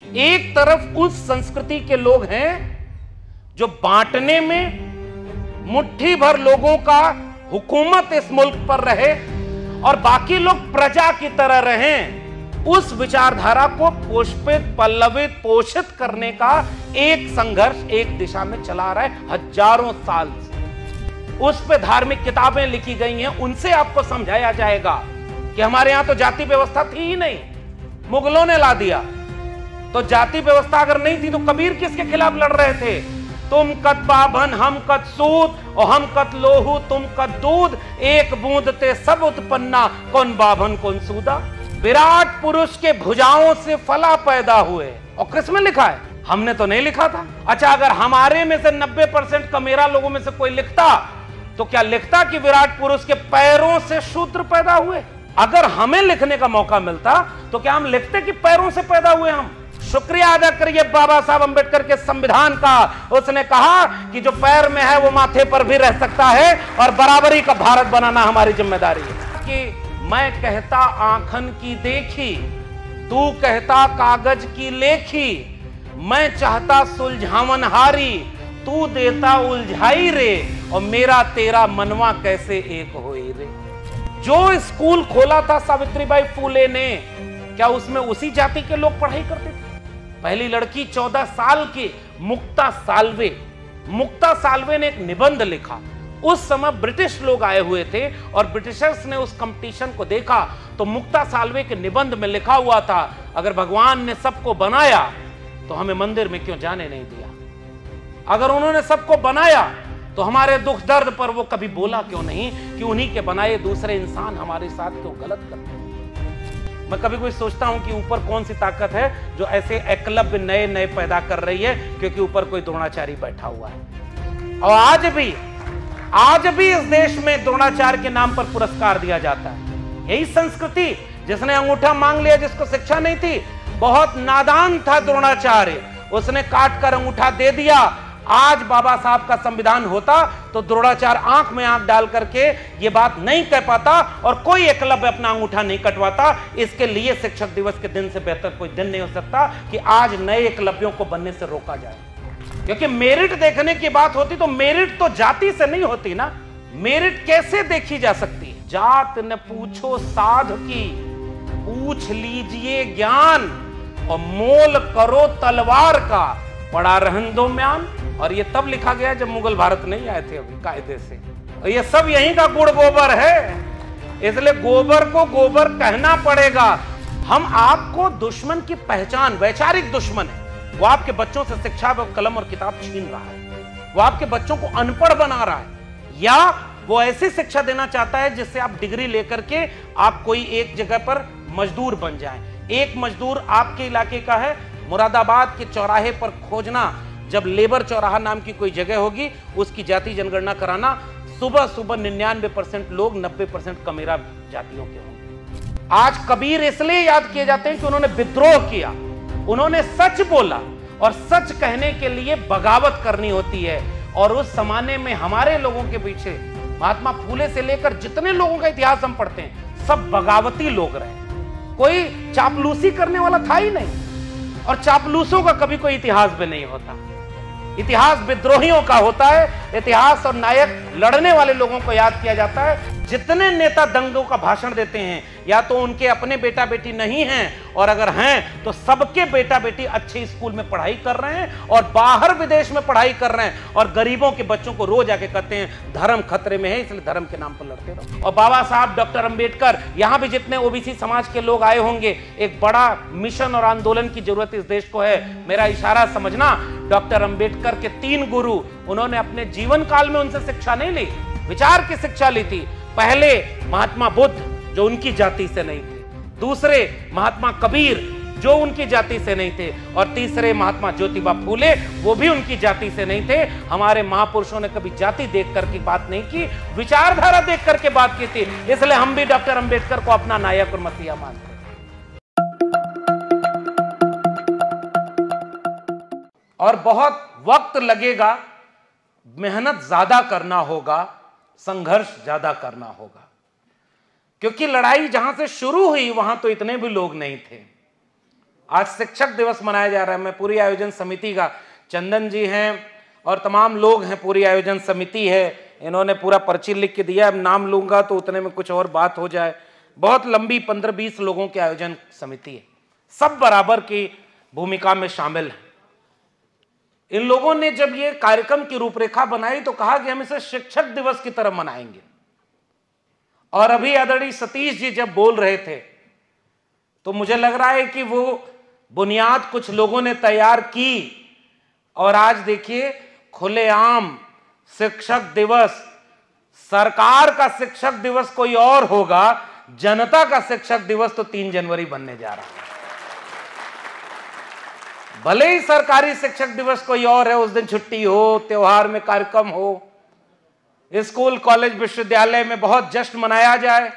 एक तरफ उस संस्कृति के लोग हैं जो बांटने में, मुट्ठी भर लोगों का हुकूमत इस मुल्क पर रहे और बाकी लोग प्रजा की तरह रहें, उस विचारधारा को पुष्पित, पल्लवित, पोषित करने का एक संघर्ष एक दिशा में चला रहा है हजारों साल से। उस पे धार्मिक किताबें लिखी गई हैं, उनसे आपको समझाया जाएगा कि हमारे यहां तो जाति व्यवस्था थी ही नहीं, मुगलों ने ला दिया। तो जाति व्यवस्था अगर नहीं थी तो कबीर किसके खिलाफ लड़ रहे थे? तुम कत बाभन हम कत सूद और हम कत लोहू तुम कत दूध, एक बूंद ते सब उत्पन्ना कौन बाभन कौन सूदा। विराट पुरुष के भुजाओं से फला पैदा हुए, और किसमें लिखा है? हमने तो नहीं लिखा था। अच्छा, अगर हमारे में से 90% कमेरा लोगों में से कोई लिखता तो क्या लिखता कि विराट पुरुष के पैरों से शूद्र पैदा हुए? अगर हमें लिखने का मौका मिलता तो क्या हम लिखते कि पैरों से पैदा हुए हम? शुक्रिया अदा करिए बाबा साहब अंबेडकर के संविधान का। उसने कहा कि जो पैर में है वो माथे पर भी रह सकता है और बराबरी का भारत बनाना हमारी जिम्मेदारी है। कि मैं कहता आंखन की देखी, तू कहता कागज की लेखी, मैं चाहता सुलझावन हारी, तू देता उलझाई रे, और मेरा तेरा मनवा कैसे एक होई रे। जो स्कूल खोला था सावित्रीबाई फूले ने, क्या उसमें उसी जाति के लोग पढ़ाई करते थे? पहली लड़की 14 साल की मुक्ता साल्वे ने एक निबंध लिखा। उस समय ब्रिटिश लोग आए हुए थे और ब्रिटिशर्स ने उस कंपटीशन को देखा तो मुक्ता साल्वे के निबंध में लिखा हुआ था, अगर भगवान ने सबको बनाया तो हमें मंदिर में क्यों जाने नहीं दिया? अगर उन्होंने सबको बनाया तो हमारे दुख दर्द पर वो कभी बोला क्यों नहीं कि उन्हीं के बनाए दूसरे इंसान हमारे साथ क्यों गलत करते हैं? मैं कभी कोई सोचता हूं कि ऊपर कौन सी ताकत है जो ऐसे एकलव्य नए नए पैदा कर रही है, क्योंकि ऊपर कोई द्रोणाचार्य बैठा हुआ है। और आज भी इस देश में द्रोणाचार्य के नाम पर पुरस्कार दिया जाता है। यही संस्कृति, जिसने अंगूठा मांग लिया जिसको शिक्षा नहीं थी, बहुत नादान था द्रोणाचार्य, उसने काट कर अंगूठा दे दिया। आज बाबा साहब का संविधान होता तो द्रोणाचार्य आंख में आंख डाल करके ये बात नहीं कह पाता और कोई एकलव्य अपना अंगूठा नहीं कटवाता। इसके लिए शिक्षक दिवस के दिन से बेहतर कोई दिन नहीं हो सकता कि आज नए एकलव्यों को बनने से रोका जाए। क्योंकि मेरिट देखने की बात होती तो मेरिट तो जाति से नहीं होती ना। मेरिट कैसे देखी जा सकती है? जात न पूछो साध की, पूछ लीजिए ज्ञान, और मोल करो तलवार का, पड़ा रहन दो म्यान। और ये तब लिखा गया जब मुगल भारत नहीं आए थे अभी कायदे से। और ये सब यहीं का गुड़ गोबर है, इसलिए गोबर को गोबर कहना पड़ेगा। हम आपको दुश्मन की पहचान, वैचारिक दुश्मन है, वो आपके बच्चों से शिक्षा व कलम और किताब छीन रहा है, वो आपके बच्चों को अनपढ़ बना रहा है, या वो ऐसी शिक्षा देना चाहता है जिससे आप डिग्री लेकर के आप कोई एक जगह पर मजदूर बन जाएं। एक मजदूर आपके इलाके का है, मुरादाबाद के चौराहे पर खोजना, जब लेबर चौराहा नाम की कोई जगह होगी उसकी जाति जनगणना कराना, सुबह सुबह 99% लोग 90% कमेरा जातियों के होंगे। आज कबीर इसलिए याद किए जाते हैं कि उन्होंने विद्रोह किया, उन्होंने सच बोला, और सच कहने के लिए बगावत करनी होती है। और उस जमाने में हमारे लोगों के पीछे महात्मा फूले से लेकर जितने लोगों का इतिहास हम पढ़ते हैं सब बगावती लोग रहे, कोई चापलूसी करने वाला था ही नहीं। और चापलूसों का कभी कोई इतिहास भी नहीं होता, इतिहास विद्रोहियों का होता है। इतिहास और नायक लड़ने वाले लोगों को याद किया जाता है। जितने नेता दंगों का भाषण देते हैं या तो उनके अपने बेटा बेटी नहीं हैं, और अगर हैं तो सबके बेटा बेटी अच्छे स्कूल में पढ़ाई कर रहे हैं और बाहर विदेश में पढ़ाई कर रहे हैं, और गरीबों के बच्चों को रोज आके कहते हैं धर्म खतरे में है, इसलिए धर्म के नाम पर लड़ते रहो। और बाबा साहब, डॉक्टर अंबेडकर, यहां भी जितने ओबीसी समाज के लोग आए होंगे, एक बड़ा मिशन और आंदोलन की जरूरत इस देश को है। मेरा इशारा समझना, डॉक्टर अंबेडकर के 3 गुरु, उन्होंने अपने जीवन काल में उनसे शिक्षा नहीं ली, विचार की शिक्षा ली थी। पहले महात्मा बुद्ध जो उनकी जाति से नहीं थे, दूसरे महात्मा कबीर जो उनकी जाति से नहीं थे, और तीसरे महात्मा ज्योतिबा फूले, वो भी उनकी जाति से नहीं थे। हमारे महापुरुषों ने कभी जाति देख करके बात नहीं की, विचारधारा देख करके बात की थी। इसलिए हम भी डॉक्टर अंबेडकर को अपना नायक और मसीहा मानते हैं। और बहुत वक्त लगेगा, मेहनत ज्यादा करना होगा, संघर्ष ज्यादा करना होगा, क्योंकि लड़ाई जहां से शुरू हुई वहां तो इतने भी लोग नहीं थे। आज शिक्षक दिवस मनाया जा रहा है। मैं पूरी आयोजन समिति का, चंदन जी हैं और तमाम लोग हैं, पूरी आयोजन समिति है, इन्होंने पूरा पर्ची लिख के दिया। अब नाम लूंगा तो उतने में कुछ और बात हो जाए। बहुत लंबी 15-20 लोगों की आयोजन समिति है, सब बराबर की भूमिका में शामिल हैं। इन लोगों ने जब ये कार्यक्रम की रूपरेखा बनाई तो कहा कि हम इसे शिक्षक दिवस की तरह मनाएंगे। और अभी आदरणीय सतीश जी जब बोल रहे थे तो मुझे लग रहा है कि वो बुनियाद कुछ लोगों ने तैयार की और आज देखिए खुलेआम शिक्षक दिवस, सरकार का शिक्षक दिवस कोई और होगा, जनता का शिक्षक दिवस तो 3 जनवरी बनने जा रहा है। भले ही सरकारी शिक्षक दिवस कोई और है, उस दिन छुट्टी हो, त्योहार में कार्यक्रम हो, स्कूल कॉलेज विश्वविद्यालय में बहुत जश्न मनाया जाए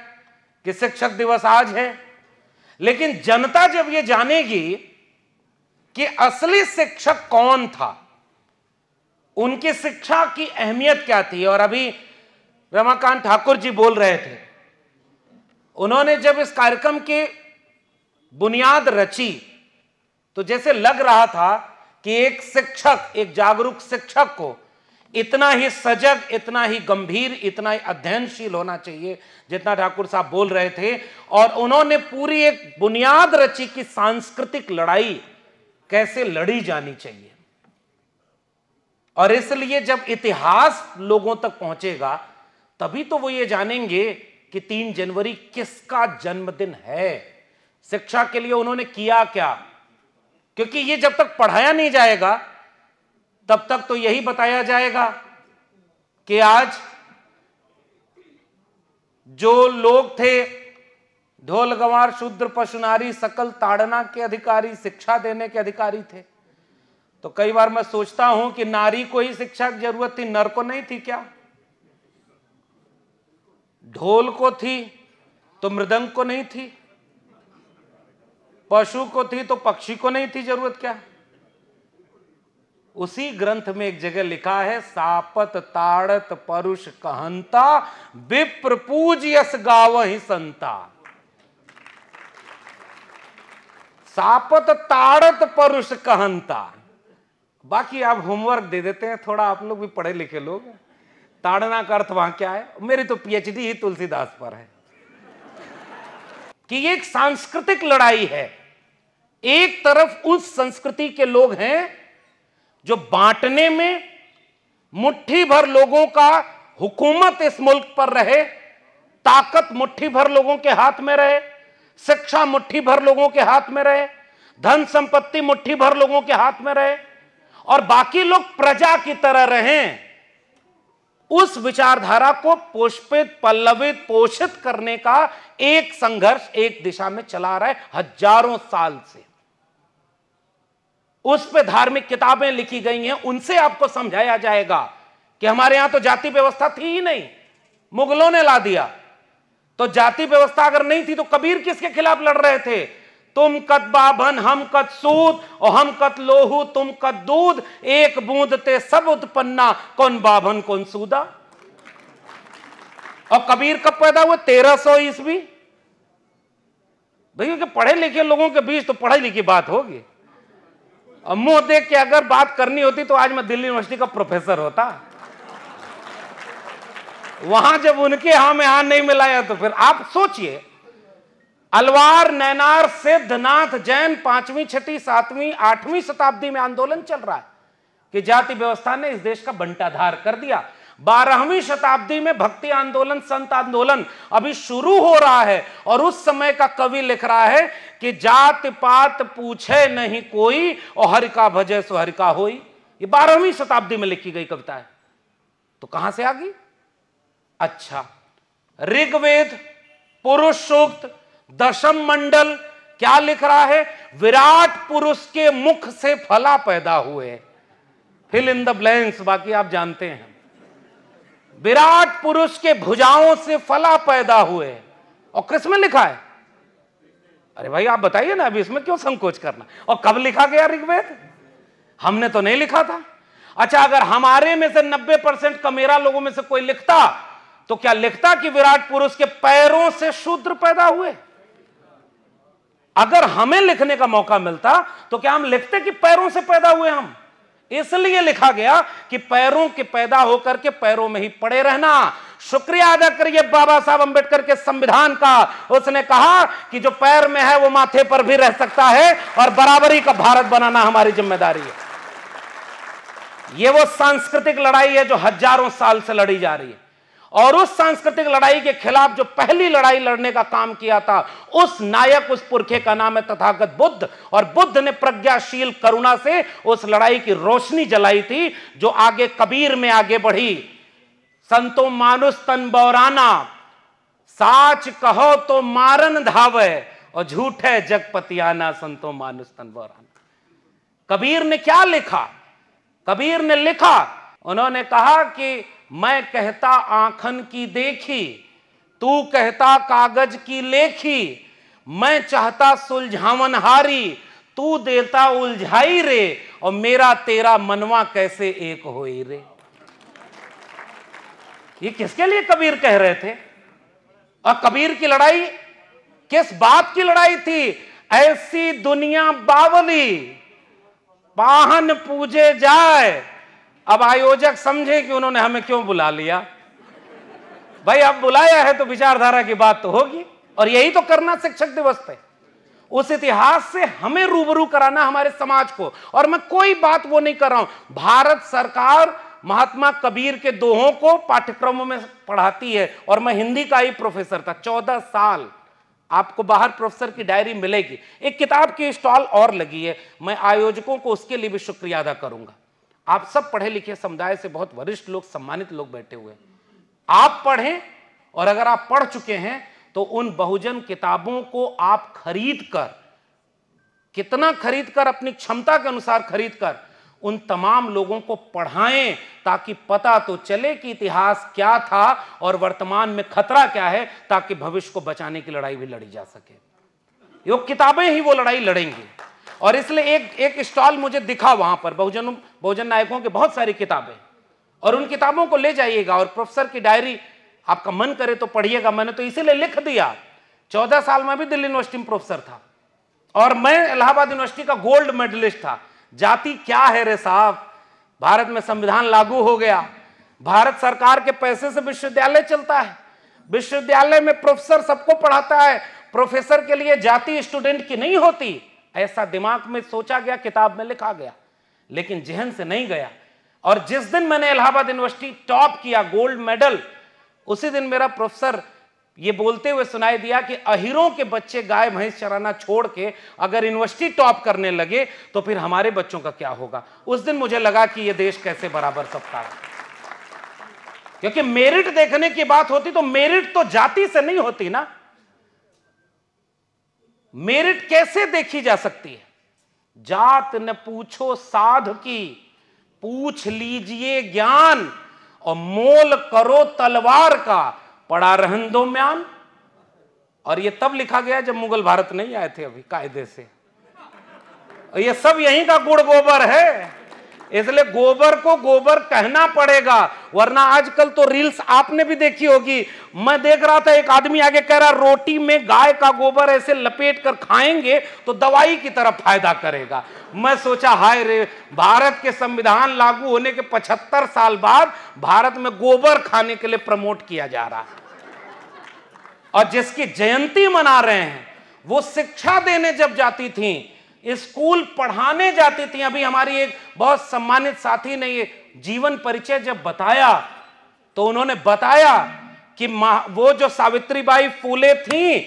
कि शिक्षक दिवस आज है, लेकिन जनता जब ये जानेगी कि असली शिक्षक कौन था, उनकी शिक्षा की अहमियत क्या थी। और अभी रमाकांत ठाकुर जी बोल रहे थे, उन्होंने जब इस कार्यक्रम की बुनियाद रची तो जैसे लग रहा था कि एक शिक्षक, एक जागरूक शिक्षक को इतना ही सजग, इतना ही गंभीर, इतना ही अध्ययनशील होना चाहिए जितना ठाकुर साहब बोल रहे थे। और उन्होंने पूरी एक बुनियाद रची कि सांस्कृतिक लड़ाई कैसे लड़ी जानी चाहिए। और इसलिए जब इतिहास लोगों तक पहुंचेगा तभी तो वो ये जानेंगे कि 3 जनवरी किसका जन्मदिन है, शिक्षा के लिए उन्होंने किया क्या। क्योंकि ये जब तक पढ़ाया नहीं जाएगा तब तक तो यही बताया जाएगा कि आज जो लोग थे ढोल गंवार शूद्र पशु नारी सकल ताड़ना के अधिकारी, शिक्षा देने के अधिकारी थे। तो कई बार मैं सोचता हूं कि नारी को ही शिक्षा की जरूरत थी, नर को नहीं थी क्या? ढोल को थी तो मृदंग को नहीं थी, पशु को थी तो पक्षी को नहीं थी जरूरत क्या? उसी ग्रंथ में एक जगह लिखा है, सापत ताड़त परुष कहंता विप्र पूज यस गावहि संता। सापत ताड़त परुष कहंता। बाकी आप होमवर्क दे देते हैं थोड़ा, आप लोग भी पढ़े लिखे लोग। ताड़ना का अर्थ वहां क्या है? मेरी तो पीएचडी ही तुलसीदास पर है कि ये एक सांस्कृतिक लड़ाई है। एक तरफ उस संस्कृति के लोग हैं जो बांटने में, मुट्ठी भर लोगों का हुकूमत इस मुल्क पर रहे, ताकत मुट्ठी भर लोगों के हाथ में रहे, शिक्षा मुट्ठी भर लोगों के हाथ में रहे, धन संपत्ति मुट्ठी भर लोगों के हाथ में रहे और बाकी लोग प्रजा की तरह रहें। उस विचारधारा को पुष्पित, पल्लवित, पोषित करने का एक संघर्ष एक दिशा में चला रहा है हजारों साल से। उस पे धार्मिक किताबें लिखी गई हैं, उनसे आपको समझाया जाएगा कि हमारे यहां तो जाति व्यवस्था थी ही नहीं, मुगलों ने ला दिया। तो जाति व्यवस्था अगर नहीं थी तो कबीर किसके खिलाफ लड़ रहे थे? तुम कत बाभन हम कत सूद और हम कत लोहू तुम कत दूध, एक बूंद ते सब उत्पन्ना कौन बाभन कौन सूदा। और कबीर कब पैदा हुए? 1300 ईस्वी। भैया कि पढ़े लिखे लोगों के बीच तो पढ़ाई लिखी बात होगी। और मुंह देख के अगर बात करनी होती तो आज मैं दिल्ली यूनिवर्सिटी का प्रोफेसर होता। वहां जब उनके यहां में हाथ नहीं मिलाया तो फिर आप सोचिए, अलवार, नैनार, सिद्धनाथ, जैन 5वीं, 6वीं, 7वीं, 8वीं शताब्दी में आंदोलन चल रहा है कि जाति व्यवस्था ने इस देश का बंटाधार कर दिया। 12वीं शताब्दी में भक्ति आंदोलन, संत आंदोलन अभी शुरू हो रहा है और उस समय का कवि लिख रहा है कि जात पात पूछे नहीं कोई और हरि का भजे सो हरि का होई। ये 12वीं शताब्दी में लिखी गई कविता है। तो कहां से आ गई? अच्छा, ऋग्वेद पुरुष सूक्त दशम मंडल क्या लिख रहा है? विराट पुरुष के मुख से फला पैदा हुए। फिल इन द ब्लैंक्स, बाकी आप जानते हैं। विराट पुरुष के भुजाओं से फला पैदा हुए। और किसमें लिखा है? अरे भाई आप बताइए ना, अभी इसमें क्यों संकोच करना? और कब लिखा गया ऋग्वेद? हमने तो नहीं लिखा था। अच्छा, अगर हमारे में से 90% कमेरा लोगों में से कोई लिखता तो क्या लिखता कि विराट पुरुष के पैरों से शूद्र पैदा हुए? अगर हमें लिखने का मौका मिलता तो क्या हम लिखते कि पैरों से पैदा हुए हम? इसलिए लिखा गया कि पैरों के पैदा होकर के पैरों में ही पड़े रहना। शुक्रिया अदा करिए बाबा साहब अंबेडकर के संविधान का। उसने कहा कि जो पैर में है वो माथे पर भी रह सकता है और बराबरी का भारत बनाना हमारी जिम्मेदारी है। ये वो सांस्कृतिक लड़ाई है जो हजारों साल से लड़ी जा रही है, और उस सांस्कृतिक लड़ाई के खिलाफ जो पहली लड़ाई लड़ने का काम किया था, उस नायक, उस पुरखे का नाम है तथागत बुद्ध। और बुद्ध ने प्रज्ञाशील करुणा से उस लड़ाई की रोशनी जलाई थी, जो आगे कबीर में आगे बढ़ी। संतो मानुस तन बौराना, साच कहो तो मारन धावे, और झूठे जगपतियाना, संतो मानुस तन बौराना। कबीर ने क्या लिखा? कबीर ने लिखा, उन्होंने कहा कि मैं कहता आंखन की देखी, तू कहता कागज की लेखी, मैं चाहता सुलझावन हारी, तू देता उलझाई रे, और मेरा तेरा मनवा कैसे एक होई रे। ये किसके लिए कबीर कह रहे थे? और कबीर की लड़ाई किस बात की लड़ाई थी? ऐसी दुनिया बावली पाहन पूजे जाए। अब आयोजक समझे कि उन्होंने हमें क्यों बुला लिया। भाई अब बुलाया है तो विचारधारा की बात तो होगी, और यही तो करना शिक्षक दिवस पे। उस इतिहास से हमें रूबरू कराना हमारे समाज को। और मैं कोई बात वो नहीं कर रहा हूं, भारत सरकार महात्मा कबीर के दोहों को पाठ्यक्रमों में पढ़ाती है, और मैं हिंदी का ही प्रोफेसर था 14 साल। आपको बाहर प्रोफेसर की डायरी मिलेगी। एक किताब की स्टॉल और लगी है, मैं आयोजकों को उसके लिए भी शुक्रिया अदा करूंगा। आप सब पढ़े लिखे समुदाय से बहुत वरिष्ठ लोग, सम्मानित लोग बैठे हुए हैं। आप पढ़ें, और अगर आप पढ़ चुके हैं तो उन बहुजन किताबों को आप खरीद कर, कितना खरीद कर, अपनी क्षमता के अनुसार खरीद कर उन तमाम लोगों को पढ़ाएं, ताकि पता तो चले कि इतिहास क्या था और वर्तमान में खतरा क्या है, ताकि भविष्य को बचाने की लड़ाई भी लड़ी जा सके। ये किताबें ही वो लड़ाई लड़ेंगी। और इसलिए एक स्टॉल मुझे दिखा वहां पर, बहुजन नायकों की बहुत सारी किताबें, और उन किताबों को ले जाइएगा। और प्रोफेसर की डायरी आपका मन करे तो पढ़िएगा। मैंने तो इसीलिए लिख दिया, 14 साल में भी दिल्ली यूनिवर्सिटी में प्रोफेसर था, और मैं इलाहाबाद यूनिवर्सिटी का गोल्ड मेडलिस्ट था। जाति क्या है रे साहब, भारत में संविधान लागू हो गया, भारत सरकार के पैसे से विश्वविद्यालय चलता है, विश्वविद्यालय में प्रोफेसर सबको पढ़ाता है, प्रोफेसर के लिए जाति स्टूडेंट की नहीं होती। ऐसा दिमाग में सोचा गया, किताब में लिखा गया, लेकिन जहन से नहीं गया। और जिस दिन मैंने इलाहाबाद यूनिवर्सिटी टॉप किया, गोल्ड मेडल, उसी दिन मेरा प्रोफेसर ये बोलते हुए सुनाई दिया कि अहीरों के बच्चे गाय भैंस चराना छोड़ के अगर यूनिवर्सिटी टॉप करने लगे तो फिर हमारे बच्चों का क्या होगा। उस दिन मुझे लगा कि ये देश कैसे बराबर सबका है। क्योंकि मेरिट देखने की बात होती तो मेरिट तो जाति से नहीं होती ना। मेरिट कैसे देखी जा सकती है? जात न पूछो साध की, पूछ लीजिए ज्ञान, और मोल करो तलवार का, पड़ा रहन दो म्यान। और ये तब लिखा गया जब मुगल भारत नहीं आए थे अभी कायदे से। और ये सब यहीं का गुड़ गोबर है, इसलिए गोबर को गोबर कहना पड़ेगा। वरना आजकल तो रील्स आपने भी देखी होगी, मैं देख रहा था एक आदमी आगे कह रहा रोटी में गाय का गोबर ऐसे लपेट कर खाएंगे तो दवाई की तरफ फायदा करेगा। मैं सोचा हाय रे, भारत के संविधान लागू होने के 75 साल बाद भारत में गोबर खाने के लिए प्रमोट किया जा रहा है। और जिसकी जयंती मना रहे हैं वो शिक्षा देने जब जाती थी, स्कूल पढ़ाने जाती थी। अभी हमारी एक बहुत सम्मानित साथी ने ये जीवन परिचय जब बताया तो उन्होंने बताया कि वो जो सावित्रीबाई फूले थी,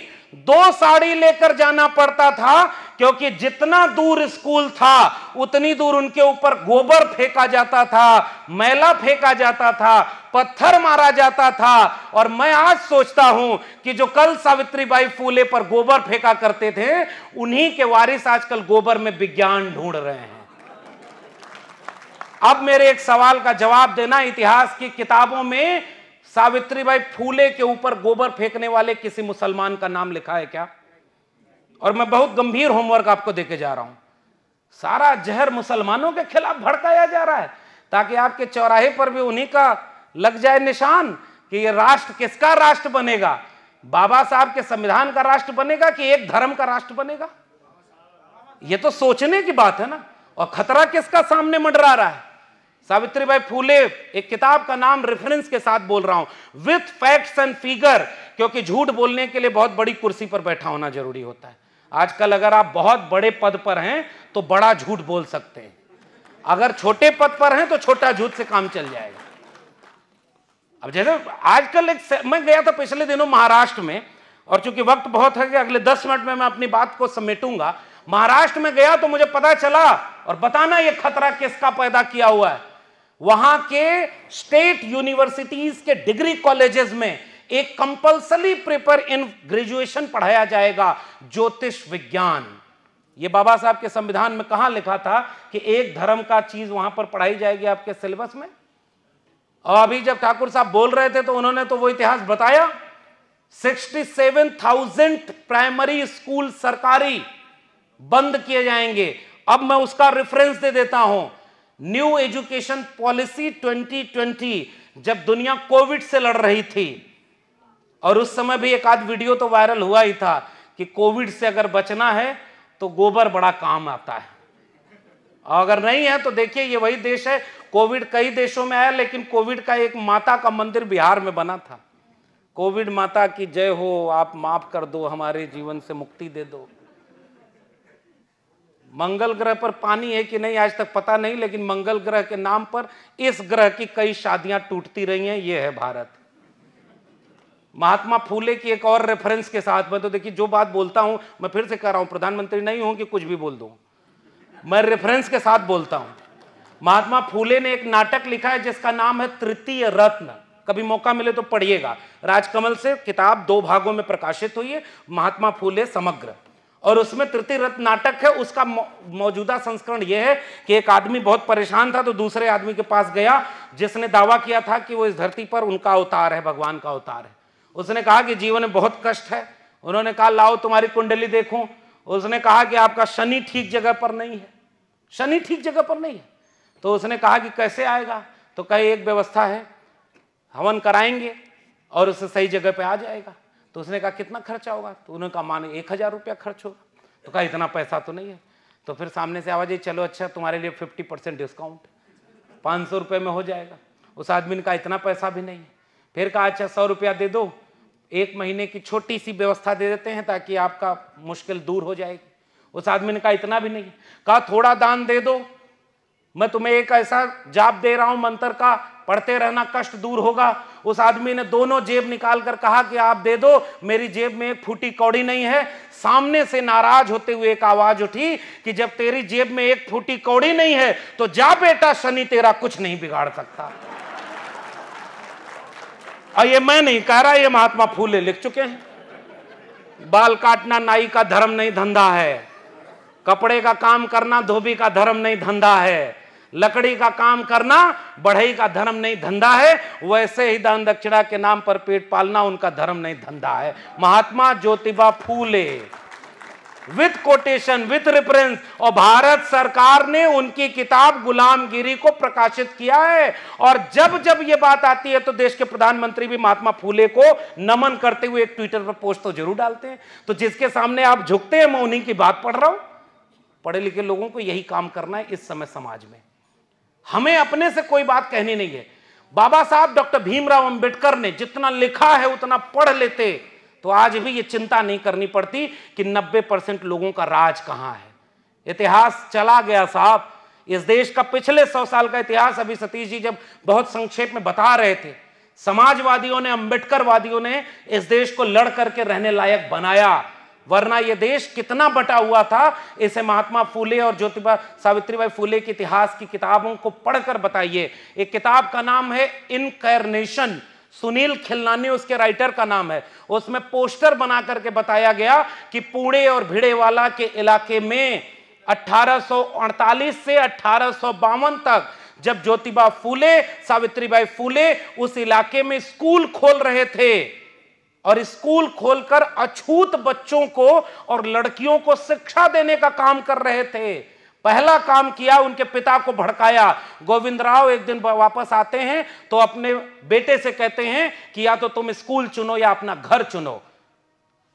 2 साड़ी लेकर जाना पड़ता था, क्योंकि जितना दूर स्कूल था उतनी दूर उनके ऊपर गोबर फेंका जाता था, मैला फेंका जाता था, पत्थर मारा जाता था। और मैं आज सोचता हूं कि जो कल सावित्रीबाई फूले पर गोबर फेंका करते थे, उन्हीं के वारिस आजकल गोबर में विज्ञान ढूंढ रहे हैं। अब मेरे एक सवाल का जवाब देना, इतिहास की किताबों में सावित्रीबाई फूले के ऊपर गोबर फेंकने वाले किसी मुसलमान का नाम लिखा है क्या? और मैं बहुत गंभीर होमवर्क आपको देके जा रहा हूं। सारा जहर मुसलमानों के खिलाफ भड़काया जा रहा है, ताकि आपके चौराहे पर भी उन्हीं का लग जाए निशान कि ये राष्ट्र किसका राष्ट्र बनेगा। बाबा साहब के संविधान का राष्ट्र बनेगा कि एक धर्म का राष्ट्र बनेगा? यह तो सोचने की बात है ना। और खतरा किसका सामने मंडरा रहा है? सावित्रीबाई फूले, एक किताब का नाम रेफरेंस के साथ बोल रहा हूं, विथ फैक्ट्स एंड फिगर, क्योंकि झूठ बोलने के लिए बहुत बड़ी कुर्सी पर बैठा होना जरूरी होता है। आजकल अगर आप बहुत बड़े पद पर हैं तो बड़ा झूठ बोल सकते हैं, अगर छोटे पद पर हैं तो छोटा झूठ से काम चल जाएगा। अब जैसे आजकल मैं गया था पिछले दिनों महाराष्ट्र में, और चूंकि वक्त बहुत है कि अगले 10 मिनट में मैं अपनी बात को समेटूंगा। महाराष्ट्र में गया तो मुझे पता चला, और बताना ये खतरा किसका पैदा किया हुआ है। वहां के स्टेट यूनिवर्सिटीज के डिग्री कॉलेजेस में एक कंपल्सरी पेपर इन ग्रेजुएशन पढ़ाया जाएगा, ज्योतिष विज्ञान। ये बाबा साहब के संविधान में कहां लिखा था कि एक धर्म का चीज वहां पर पढ़ाई जाएगी आपके सिलेबस में? और अभी जब ठाकुर साहब बोल रहे थे तो उन्होंने तो वो इतिहास बताया, 67,000 प्राइमरी स्कूल सरकारी बंद किए जाएंगे। अब मैं उसका रेफरेंस दे देता हूं, न्यू एजुकेशन पॉलिसी 2020, जब दुनिया कोविड से लड़ रही थी, और उस समय भी एक आध वीडियो तो वायरल हुआ ही था कि कोविड से अगर बचना है तो गोबर बड़ा काम आता है, और अगर नहीं है तो देखिए ये वही देश है, कोविड कई देशों में आया, लेकिन कोविड का एक माता का मंदिर बिहार में बना था। कोविड माता की जय हो, आप माफ कर दो, हमारे जीवन से मुक्ति दे दो। मंगल ग्रह पर पानी है कि नहीं आज तक पता नहीं, लेकिन मंगल ग्रह के नाम पर इस ग्रह की कई शादियां टूटती रही हैं। यह है भारत। महात्मा फूले की एक और रेफरेंस के साथ में, तो देखिए जो बात बोलता हूं मैं फिर से कह रहा हूं, प्रधानमंत्री नहीं हूं कि कुछ भी बोल दूं, मैं रेफरेंस के साथ बोलता हूं। महात्मा फूले ने एक नाटक लिखा है जिसका नाम है तृतीय रत्न, कभी मौका मिले तो पढ़िएगा। राजकमल से किताब 2 भागों में प्रकाशित हुई है, महात्मा फूले समग्र, और उसमें तृतीय रत्न नाटक है। उसका मौजूदा संस्करण यह है कि एक आदमी बहुत परेशान था तो दूसरे आदमी के पास गया जिसने दावा किया था कि वो इस धरती पर उनका अवतार है, भगवान का अवतार है। उसने कहा कि जीवन में बहुत कष्ट है। उन्होंने कहा लाओ तुम्हारी कुंडली देखूं। उसने कहा कि आपका शनि ठीक जगह पर नहीं है, शनि ठीक जगह पर नहीं है। तो उसने कहा कि कैसे आएगा? तो कहे एक व्यवस्था है, हवन कराएंगे और उससे सही जगह पे आ जाएगा। तो उसने कहा कितना खर्चा होगा? तो उन्होंने कहा माने 1000 रुपया खर्च होगा। तो कहा इतना पैसा तो नहीं है। तो फिर सामने से आवाज आई, चलो अच्छा तुम्हारे लिए 50% डिस्काउंट, 500 रुपये में हो जाएगा। उस आदमी ने कहा इतना पैसा भी नहीं है। फिर कहा अच्छा 100 रुपया दे दो, 1 महीने की छोटी सी व्यवस्था दे देते हैं ताकि आपका मुश्किल दूर हो जाएगी। उस आदमी ने कहा इतना भी नहीं। कहा थोड़ा दान दे दो, मैं तुम्हें एक ऐसा जाप दे रहा हूं मंत्र का, पढ़ते रहना, कष्ट दूर होगा। उस आदमी ने दोनों जेब निकाल कर कहा कि आप दे दो, मेरी जेब में एक फूटी कौड़ी नहीं है। सामने से नाराज होते हुए एक आवाज उठी कि जब तेरी जेब में एक फूटी कौड़ी नहीं है तो जा बेटा, शनि तेरा कुछ नहीं बिगाड़ सकता। और ये मैं नहीं कह रहा, ये महात्मा फूले लिख चुके हैं। बाल काटना नाई का धर्म नहीं धंधा है, कपड़े का काम करना धोबी का धर्म नहीं धंधा है, लकड़ी का काम करना बढ़ई का धर्म नहीं धंधा है, वैसे ही दान दक्षिणा के नाम पर पेट पालना उनका धर्म नहीं धंधा है। Mahatma Jyotiba Phule, with quotation, with reference. और भारत सरकार ने उनकी किताब गुलामगिरी को प्रकाशित किया है। और जब जब ये बात आती है तो देश के प्रधानमंत्री भी महात्मा फूले को नमन करते हुए एक ट्विटर पर पोस्ट तो जरूर डालते हैं। तो जिसके सामने आप झुकते हैं, मैं उन्हीं की बात पढ़ रहा हूं। पढ़े लिखे लोगों को यही काम करना है इस समय समाज में। हमें अपने से कोई बात कहनी नहीं है। बाबा साहब डॉक्टर भीमराव अंबेडकर ने जितना लिखा है उतना पढ़ लेते तो आज भी ये चिंता नहीं करनी पड़ती कि 90% लोगों का राज कहां है। इतिहास चला गया साहब। इस देश का पिछले 100 साल का इतिहास अभी सतीश जी जब बहुत संक्षेप में बता रहे थे, समाजवादियों ने, अंबेडकरवादियों ने इस देश को लड़ करके रहने लायक बनाया, वरना यह देश कितना बटा हुआ था। इसे महात्मा फूले और ज्योतिबा सावित्रीबाई फूले के इतिहास की किताबों को पढ़कर बताइए। एक किताब का नाम है इनकैर्नेशन, सुनील खिलनानी उसके राइटर का नाम है। उसमें पोस्टर बना करके बताया गया कि पुणे और भिड़ेवाला के इलाके में 1848 से 1852 तक जब ज्योतिबा फूले, सावित्रीबाई फूले उस इलाके में स्कूल खोल रहे थे और स्कूल खोलकर अछूत बच्चों को और लड़कियों को शिक्षा देने का काम कर रहे थे, पहला काम किया, उनके पिता को भड़काया। गोविंदराव एक दिन वापस आते हैं तो अपने बेटे से कहते हैं कि या तो तुम स्कूल चुनो या अपना घर चुनो।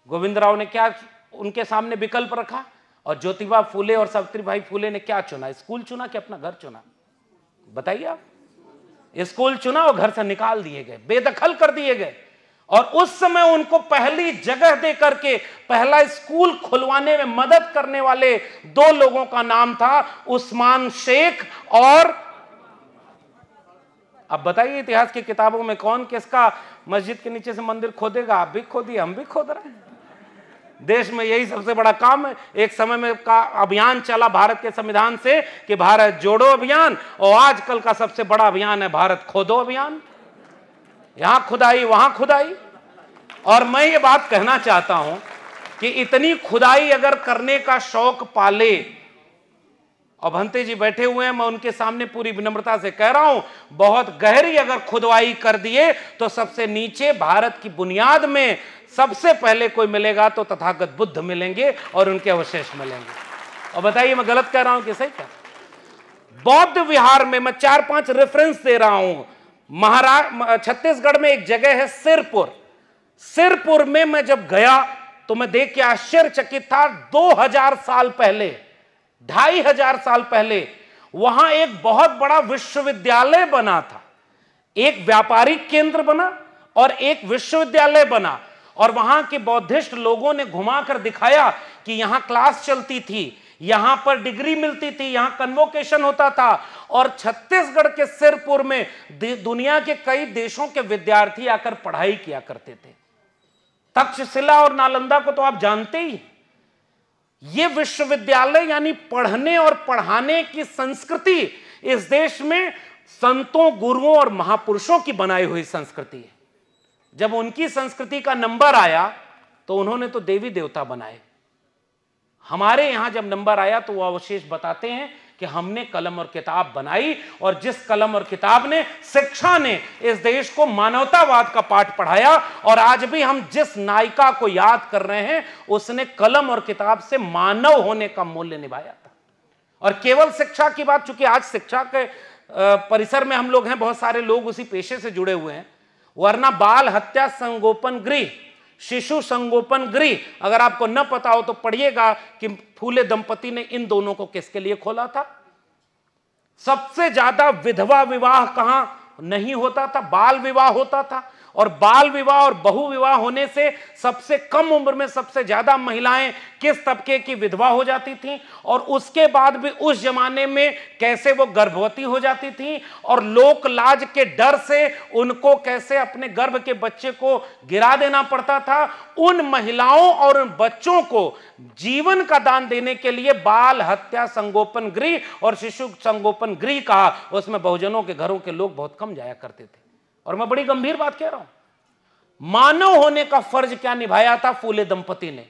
गोविंदराव ने क्या उनके सामने विकल्प रखा, और ज्योतिबा फूले और सावित्रीबाई फूले ने क्या चुना? स्कूल चुना कि अपना घर चुना? बताइए आप। स्कूल चुना और घर से निकाल दिए गए, बेदखल कर दिए गए। और उस समय उनको पहली जगह दे करके पहला स्कूल खुलवाने में मदद करने वाले दो लोगों का नाम था उस्मान शेख और, अब बताइए इतिहास की किताबों में कौन किसका मस्जिद के नीचे से मंदिर खोदेगा? आप भी खोदिए, हम भी खोद रहे हैं। देश में यही सबसे बड़ा काम है। एक समय में का अभियान चला भारत के संविधान से कि भारत जोड़ो अभियान, और आजकल का सबसे बड़ा अभियान है भारत खोदो अभियान। यहां खुदाई वहां खुदाई। और मैं ये बात कहना चाहता हूं कि इतनी खुदाई अगर करने का शौक पाले, और भंते जी बैठे हुए हैं, मैं उनके सामने पूरी विनम्रता से कह रहा हूं, बहुत गहरी अगर खुदवाई कर दिए तो सबसे नीचे भारत की बुनियाद में सबसे पहले कोई मिलेगा तो तथागत बुद्ध मिलेंगे और उनके अवशेष मिलेंगे। और बताइए मैं गलत कह रहा हूं कि सही? क्या बौद्ध विहार में मैं 4-5 रेफरेंस दे रहा हूं। छत्तीसगढ़ में एक जगह है सिरपुर। सिरपुर में मैं जब गया तो मैं देख के आश्चर्यचकित था। 2000 साल पहले, 2500 साल पहले वहां एक बहुत बड़ा विश्वविद्यालय बना था। एक व्यापारिक केंद्र बना और एक विश्वविद्यालय बना, और वहां के बौद्धिस्ट लोगों ने घुमाकर दिखाया कि यहां क्लास चलती थी, यहां पर डिग्री मिलती थी, यहां कन्वोकेशन होता था। और छत्तीसगढ़ के सिरपुर में दुनिया के कई देशों के विद्यार्थी आकर पढ़ाई किया करते थे। तक्षशिला और नालंदा को तो आप जानते ही। ये विश्वविद्यालय यानी पढ़ने और पढ़ाने की संस्कृति इस देश में संतों, गुरुओं और महापुरुषों की बनाई हुई संस्कृति है। जब उनकी संस्कृति का नंबर आया तो उन्होंने तो देवी देवता बनाए। हमारे यहां जब नंबर आया तो वो अवशेष बताते हैं कि हमने कलम और किताब बनाई, और जिस कलम और किताब ने, शिक्षा ने इस देश को मानवतावाद का पाठ पढ़ाया। और आज भी हम जिस नायिका को याद कर रहे हैं उसने कलम और किताब से मानव होने का मूल्य निभाया था। और केवल शिक्षा की बात, चूंकि आज शिक्षा के परिसर में हम लोग हैं, बहुत सारे लोग उसी पेशे से जुड़े हुए हैं, वरना बाल हत्या संगोपन गृह, शिशु संगोपन गृह, अगर आपको न पता हो तो पढ़िएगा कि फूले दंपति ने इन दोनों को किसके लिए खोला था। सबसे ज्यादा विधवा विवाह कहां नहीं होता था? बाल विवाह होता था। और बाल विवाह और बहु विवाह होने से सबसे कम उम्र में सबसे ज्यादा महिलाएं किस तबके की विधवा हो जाती थीं, और उसके बाद भी उस जमाने में कैसे वो गर्भवती हो जाती थीं, और लोक लाज के डर से उनको कैसे अपने गर्भ के बच्चे को गिरा देना पड़ता था। उन महिलाओं और उन बच्चों को जीवन का दान देने के लिए बाल हत्या संगोपन गृह और शिशु संगोपन गृह कहा। उसमें बहुजनों के घरों के लोग बहुत कम जाया करते थे। और मैं बड़ी गंभीर बात कह रहा हूं। मानव होने का फर्ज क्या निभाया था फूले दंपति ने?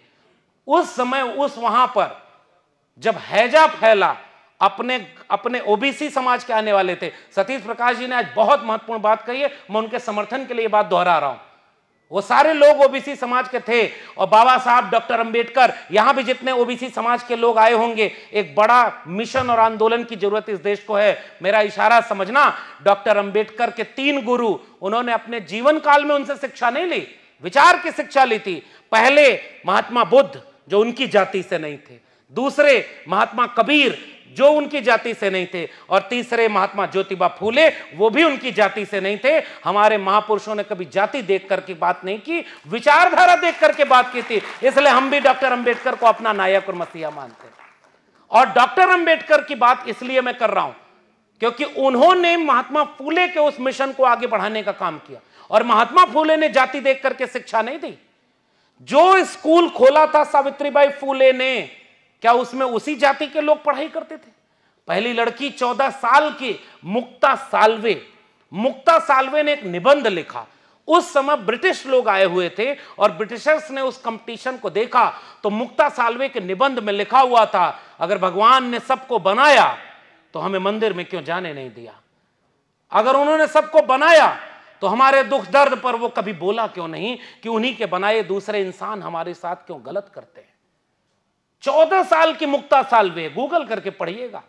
उस समय वहां पर जब हैजा फैला, अपने ओबीसी समाज के आने वाले थे। सतीश प्रकाश जी ने आज बहुत महत्वपूर्ण बात कही है, मैं उनके समर्थन के लिए बात दोहरा रहा हूं। वो सारे लोग ओबीसी समाज के थे, और बाबा साहब डॉक्टर अंबेडकर, यहां भी जितने ओबीसी समाज के लोग आए होंगे, एक बड़ा मिशन और आंदोलन की जरूरत इस देश को है। मेरा इशारा समझना, डॉक्टर अंबेडकर के 3 गुरु, उन्होंने अपने जीवन काल में उनसे शिक्षा नहीं ली, विचार की शिक्षा ली थी। पहले महात्मा बुद्ध, जो उनकी जाति से नहीं थे, दूसरे महात्मा कबीर, जो उनकी जाति से नहीं थे, और तीसरे महात्मा ज्योतिबा फूले, वो भी उनकी जाति से नहीं थे। हमारे महापुरुषों ने कभी जाति देख करके बात नहीं की, विचारधारा देख करके बात की थी। इसलिए हम भी डॉक्टर अंबेडकर को अपना नायक और मसीहा मानते हैं। और डॉक्टर अंबेडकर की बात इसलिए मैं कर रहा हूं क्योंकि उन्होंने महात्मा फूले के उस मिशन को आगे बढ़ाने का काम किया। और महात्मा फूले ने जाति देख करके शिक्षा नहीं दी। जो स्कूल खोला था सावित्रीबाई फूले ने, क्या उसमें उसी जाति के लोग पढ़ाई करते थे? पहली लड़की 14 साल की मुक्ता साल्वे ने एक निबंध लिखा। उस समय ब्रिटिश लोग आए हुए थे और ब्रिटिशर्स ने उस कंपटीशन को देखा तो मुक्ता साल्वे के निबंध में लिखा हुआ था, अगर भगवान ने सबको बनाया तो हमें मंदिर में क्यों जाने नहीं दिया? अगर उन्होंने सबको बनाया तो हमारे दुख दर्द पर वो कभी बोला क्यों नहीं कि उन्हीं के बनाए दूसरे इंसान हमारे साथ क्यों गलत करते हैं? 14 साल की मुक्ता साल्वे, गूगल करके पढ़िएगा।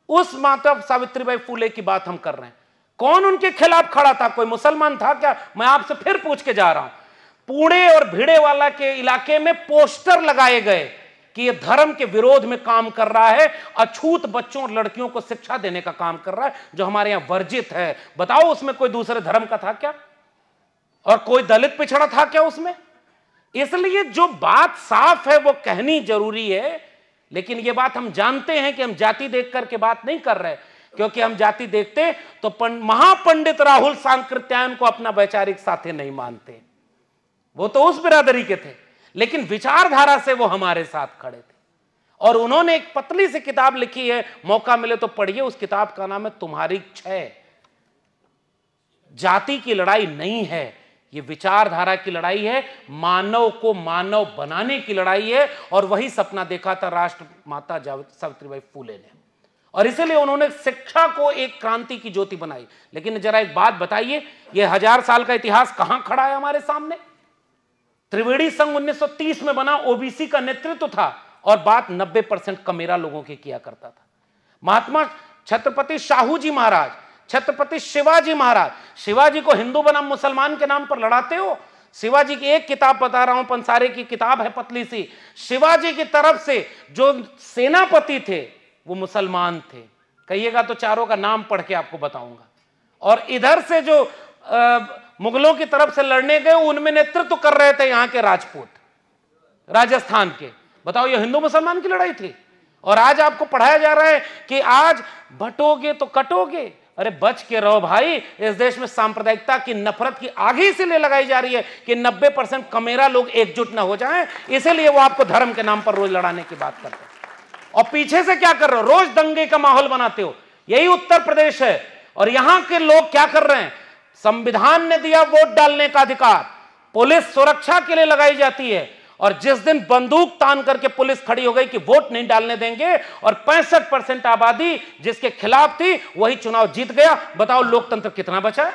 उस माता सावित्रीबाई फूले की बात हम कर रहे हैं। कौन उनके खिलाफ खड़ा था? कोई मुसलमान था क्या? मैं आपसे फिर पूछ के जा रहा हूं। पुणे और भिड़ेवाला के इलाके में पोस्टर लगाए गए कि ये धर्म के विरोध में काम कर रहा है, अछूत बच्चों और लड़कियों को शिक्षा देने का काम कर रहा है, जो हमारे यहां वर्जित है। बताओ उसमें कोई दूसरे धर्म का था क्या? और कोई दलित पिछड़ा था क्या उसमें? इसलिए जो बात साफ है वो कहनी जरूरी है, लेकिन ये बात हम जानते हैं कि हम जाति देख करके बात नहीं कर रहे, क्योंकि हम जाति देखते तो महापंडित राहुल सांकृत्यायन को अपना वैचारिक साथी नहीं मानते। वो तो उस बिरादरी के थे, लेकिन विचारधारा से वो हमारे साथ खड़े थे। और उन्होंने एक पतली सी किताब लिखी है, मौका मिले तो पढ़िए। उस किताब का नाम है तुम्हारी क्षय। जाति की लड़ाई नहीं है, ये विचारधारा की लड़ाई है, मानव को मानव बनाने की लड़ाई है। और वही सपना देखा था राष्ट्रमाता सावित्रीबाई फूले ने, और इसलिए उन्होंने शिक्षा को एक क्रांति की ज्योति बनाई। लेकिन जरा एक बात बताइए, ये 1000 साल का इतिहास कहां खड़ा है हमारे सामने? त्रिवेणी संघ 1930 में बना, ओबीसी का नेतृत्व था, और बात 90% कमेरा लोगों की किया करता था। महात्मा छत्रपति शाहू जी महाराज, छत्रपति शिवाजी महाराज, शिवाजी को हिंदू बनाम मुसलमान के नाम पर लड़ाते हो। शिवाजी की एक किताब बता रहा हूं, पंसारे की किताब है पतली सी। शिवाजी की तरफ से जो सेनापति थे वो मुसलमान थे, कहिएगा तो चारों का नाम पढ़ के आपको बताऊंगा। और इधर से जो मुगलों की तरफ से लड़ने गए, उनमें नेतृत्व कर रहे थे यहाँ के राजपूत, राजस्थान के। बताओ, ये हिंदू मुसलमान की लड़ाई थी। और आज आपको पढ़ाया जा रहा है कि आज बटोगे तो कटोगे। अरे बच के रहो भाई, इस देश में सांप्रदायिकता की नफरत की आग इसीलिए लगाई जा रही है कि 90% कमेरा लोग एकजुट ना हो जाएं, इसीलिए वो आपको धर्म के नाम पर रोज लड़ाने की बात करते हैं। और पीछे से क्या कर रहे हो? रोज दंगे का माहौल बनाते हो। यही उत्तर प्रदेश है, और यहां के लोग क्या कर रहे हैं? संविधान ने दिया वोट डालने का अधिकार, पुलिस सुरक्षा के लिए लगाई जाती है, और जिस दिन बंदूक तान करके पुलिस खड़ी हो गई कि वोट नहीं डालने देंगे, और 65% आबादी जिसके खिलाफ थी वही चुनाव जीत गया। बताओ लोकतंत्र कितना बचा है?